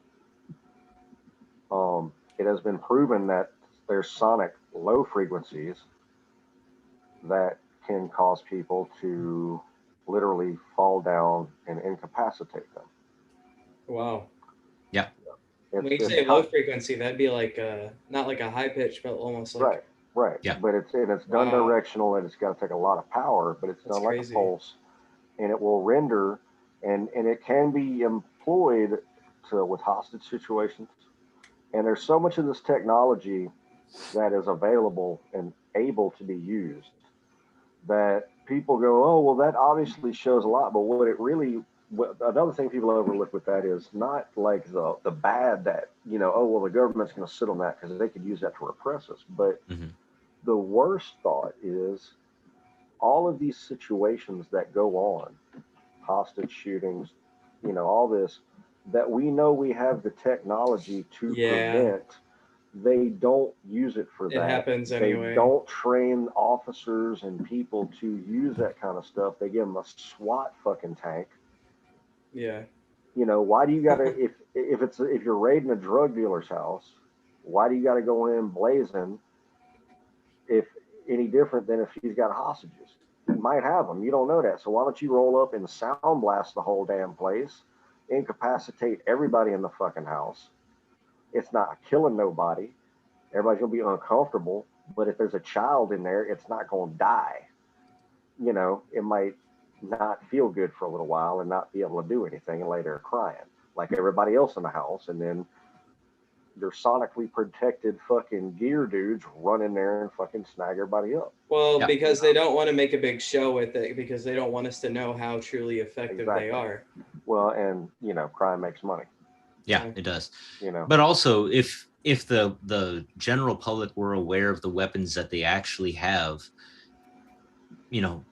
It has been proven that there's sonic low frequencies that can cause people to literally fall down and incapacitate them. Wow. Yeah. It when you say low frequency, that'd be like not like a high pitch, but almost like right. Yeah. But it's done Wow. directional, and it's got to take a lot of power, but it's That's done like crazy. a pulse, and it will render, and it can be employed with hostage situations. And there's so much of this technology that is available and able to be used that people go, oh, well, that obviously shows a lot. But what it really, another thing people overlook with that is not like the bad that, oh, well, the government's going to sit on that because they could use that to repress us. But the worst thought is all of these situations that go on, hostage shootings, all this, that we know we have the technology to prevent. They don't use it for that. It happens anyway. They don't train officers and people to use that kind of stuff. They give them a SWAT fucking tank. Yeah. Why do you gotta if you're raiding a drug dealer's house, why do you gotta go in blazing? If any different than if he's got hostages, he might have them. You don't know that. So why don't you roll up and sound blast the whole damn place, incapacitate everybody in the fucking house? It's not killing nobody. Everybody's gonna be uncomfortable, but if there's a child in there, it's not gonna die. It might not feel good for a little while and not be able to do anything and lay there crying like everybody else in the house, and then their sonically protected fucking gear dudes run in there and fucking snag everybody up. Well, because they don't want to make a big show with it, because they don't want us to know how truly effective they are. Well, and crime makes money. Yeah, it does. But also, if the general public were aware of the weapons that they actually have,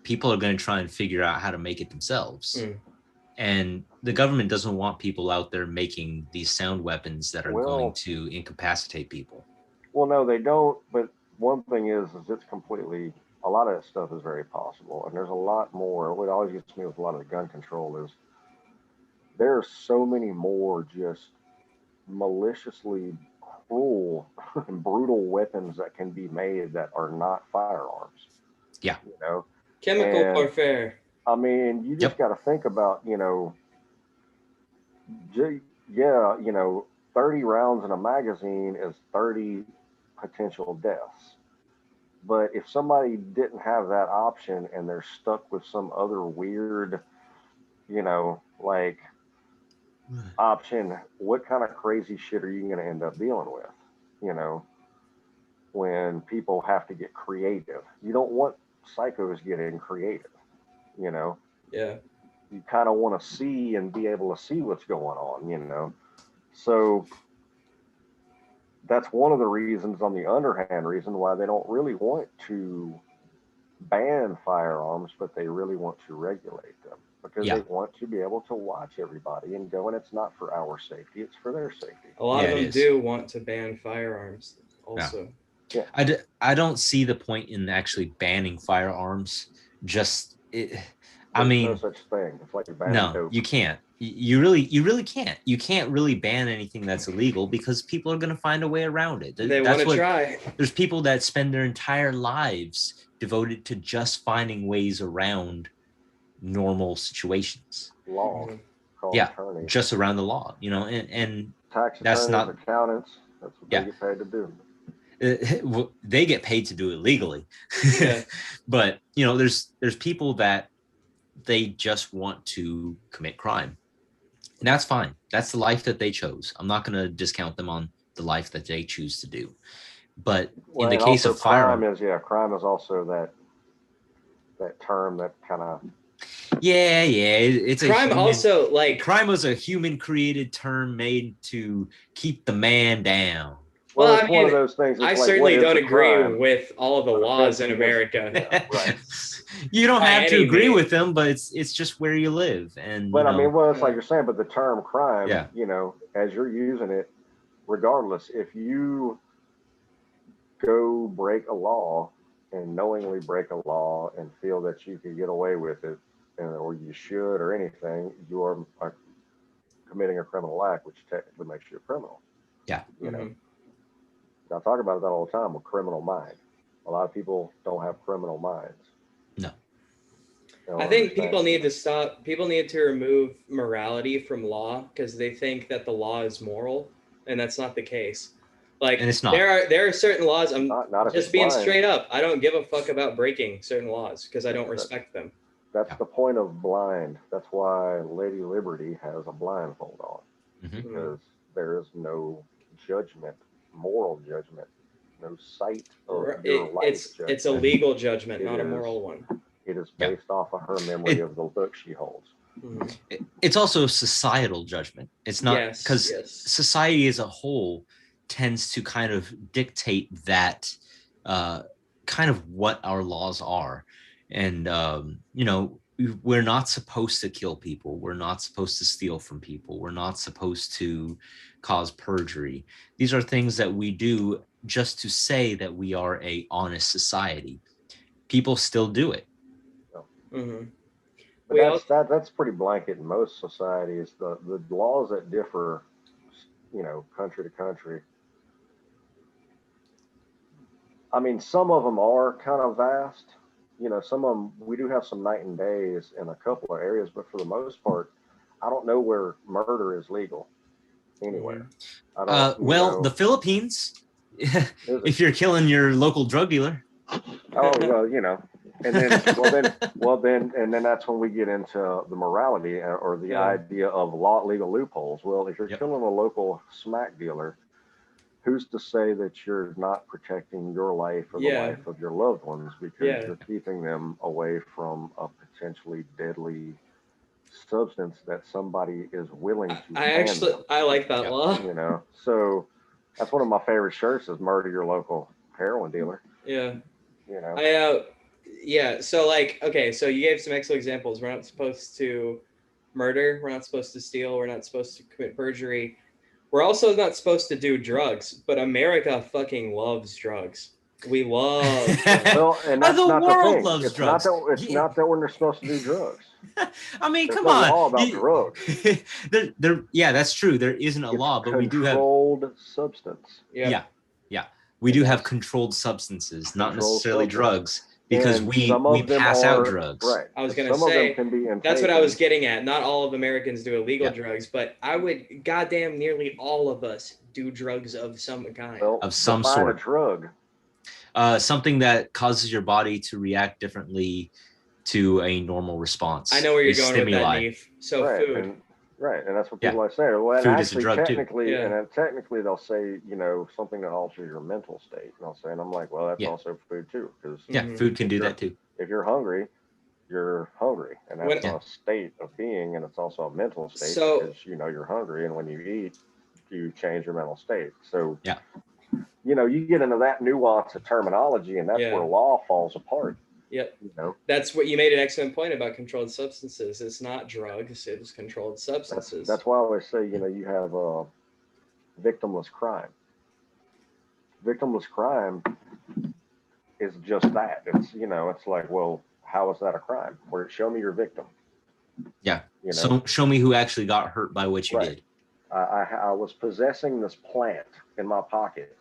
people are going to try and figure out how to make it themselves. And the government doesn't want people out there making these sound weapons that are going to incapacitate people. Well, no, they don't. But one thing is it's completely, a lot of that stuff is very possible. And there's a lot more. What always gets me with a lot of the gun control is there are so many more just maliciously cruel and brutal weapons that can be made that are not firearms. Yeah. Chemical warfare. I mean, you just got to think about, 30 rounds in a magazine is 30 potential deaths. But if somebody didn't have that option and they're stuck with some other weird, like option, what kind of crazy shit are you going to end up dealing with? When people have to get creative. You don't want psychos getting creative, Yeah. You kind of want to see and be able to see what's going on, So that's one of the reasons, on the underhand reason, why they don't really want to ban firearms, but they really want to regulate them, because they want to be able to watch everybody and go, and it's not for our safety, it's for their safety. A lot of them do want to ban firearms also. Yeah. I don't see the point in actually banning firearms. I mean, no such thing. It's like banning dope. You can't. You really can't. You can't really ban anything that's illegal, because people are going to find a way around it. They want to try. There's people that spend their entire lives devoted to just finding ways around normal situations. Law. Attorneys. Just around the law, and tax that's attorneys, not accountants. That's what they get paid to do. They get paid to do it legally. But there's people that they just want to commit crime, and that's fine. That's the life that they chose. I'm not going to discount them on the life that they choose to do. But in the case of crime is also that term that kind of it's crime. Also, like, crime was a human created term made to keep the man down. Well, it's one of those things. I certainly don't agree with all of the laws in America. Right. You don't have to agree with them, but it's just where you live. And but I mean, well, it's like you're saying, but the term crime, as you're using it, regardless, if you go break a law and knowingly break a law and feel that you can get away with it, or you should, or anything, you are committing a criminal act, which technically makes you a criminal. Yeah. I talk about that all the time with criminal mind. A lot of people don't have criminal minds. No. I think people need to stop. People need to remove morality from law, because they think that the law is moral. and that's not the case. Like, And it's not. there are certain laws. I'm Not if just it's being blind. straight up. I don't give a fuck about breaking certain laws because I don't respect them. That's the point of blind. That's why Lady Liberty has a blindfold on, because there is no judgment, moral judgment, no sight of your life judgment. It's a legal judgment, not a moral one. It is based off of her memory of the book she holds. It's also societal judgment. It's not because society as a whole tends to kind of dictate that kind of what our laws are. And, you know, we're not supposed to kill people. We're not supposed to steal from people. We're not supposed to cause perjury. These are things that we do just to say that we are a honest society. People still do it. But that's pretty blanket in most societies. The laws that differ, you know, country to country. I mean, some of them are kind of vast. You know, some of them, we do have some night and days in a couple of areas, but for the most part, I don't know where murder is legal anywhere. I don't, well, the Philippines, if you're killing your local drug dealer. Oh, well, you know, and then, and then that's when we get into the morality or the idea of legal loopholes. Well, if you're killing a local smack dealer, who's to say that you're not protecting your life or the life of your loved ones because you're keeping them away from a potentially deadly substance that somebody is willing to I like that law. You know, so that's one of my favorite shirts is murder your local heroin dealer. Yeah. You know. So like, okay, so you gave some excellent examples. We're not supposed to murder. We're not supposed to steal. We're not supposed to commit perjury. We're also not supposed to do drugs, but America fucking loves drugs. We love drugs. Well, and that's the not world the thing. loves it's drugs. Not that we're supposed to do drugs. I mean, There's come no on. law about drugs. Yeah, that's true. There isn't a law, but we do have controlled substance. Yeah. We do have controlled substances, not necessarily drugs, because we pass out drugs. Right. I was going to say, that's what I was getting at. Not all of Americans do illegal drugs, but I would, goddamn, nearly all of us do drugs of some kind. Well, of some sort. A drug. Something that causes your body to react differently to a normal response. I know where you're going with that, Neif. So food. And that's what people are saying. Well, food is a drug technically, too. And technically they'll say, you know, something that alters your mental state. And I'll say, and I'm like, well, that's also food too, because food can do that too. If you're hungry, and that's a state of being, and it's also a mental state because you know you're hungry, and when you eat, you change your mental state. So you know, you get into that nuance of terminology, and that's where law falls apart. Yep. You know? That's what you made an excellent point about controlled substances. It's not drugs, it's controlled substances. That's why I always say, you know, you have victimless crime. Victimless crime is just that. It's, you know, it's like, well, how is that a crime? Show me your victim. Yeah. You know? So show me who actually got hurt by what you did. I was possessing this plant in my pocket.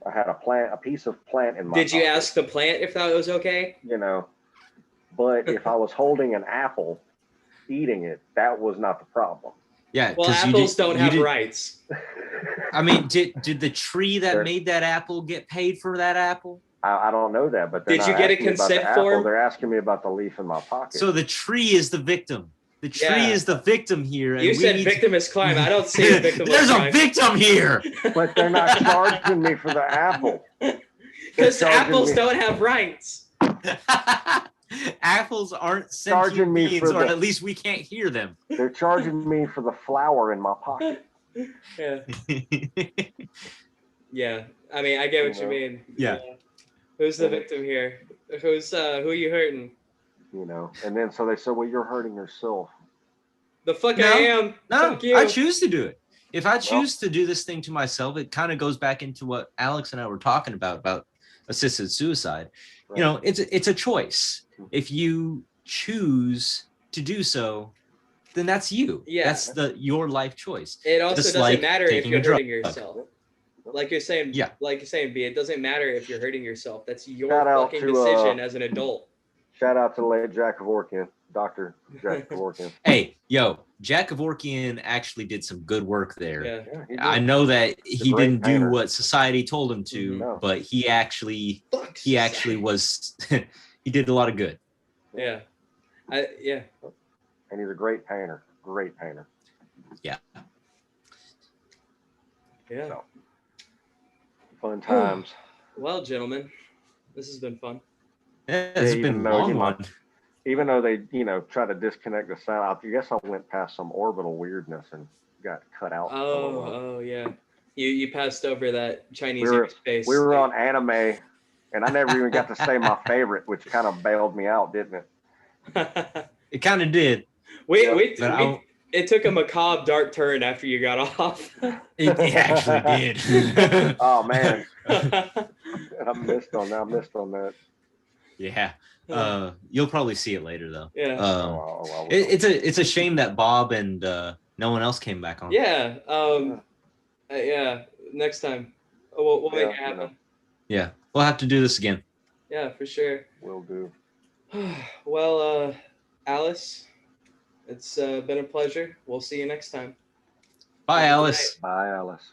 I had a piece of plant in my pocket. Did you ask the plant if that was okay? You know, but if I was holding an apple, eating it, that was not the problem. Yeah. Well, apples don't have rights. I mean, did the tree that made that apple get paid for that apple? I don't know that, but did you get a consent form? They're asking me about the leaf in my pocket. So the tree is the victim. The tree is the victim here. And you said victimless crime. I don't see a victimless There's crime. a victim here. But they're not charging me for the apple. Because apples don't have rights. Apples aren't sentient beings, or at least we can't hear them. They're charging me for the flower in my pocket. Yeah. Yeah. I mean, I get what you mean. Yeah. Who's the victim here? Who are you hurting? You know, and then so they said, well, you're hurting yourself. The fuck I am. No, fuck you. I choose to do it. If I choose to do this thing to myself, it kind of goes back into what Alex and I were talking about assisted suicide. Right. You know, it's a choice. If you choose to do so, then that's you. Yeah. That's your life choice. It also doesn't matter if you're hurting yourself. Like you're saying, B, it doesn't matter if you're hurting yourself. That's your fucking decision as an adult. Shout out to the late Jack Kevorkian, Dr. Jack Kevorkian. Hey, Jack Kevorkian actually did some good work there. Yeah. Yeah, he I did. know that He's a he great didn't do painter. what society told him to, Mhm. but he actually was he did a lot of good. Yeah. Yeah. And he's a great painter. Great painter. Yeah. Yeah. So, fun times. Well, gentlemen, this has been fun. Yeah, it's been a long one. Even though they, try to disconnect the sound, I guess I went past some orbital weirdness and got cut out. Oh yeah. You passed over that Chinese We were space. we were on anime, and I never even got to say my favorite, which kind of bailed me out, didn't it? It kind of did. It took a macabre dark turn after you got off. It actually did. Oh man, I missed on that. Yeah. You'll probably see it later though. Yeah. It's a shame that Bob and no one else came back on. Yeah. Yeah. Next time, we'll make it happen. Yeah, we'll have to do this again. Yeah, for sure. Will do. Well, Alice, it's been a pleasure. We'll see you next time. Bye, Alice. Bye, Alice.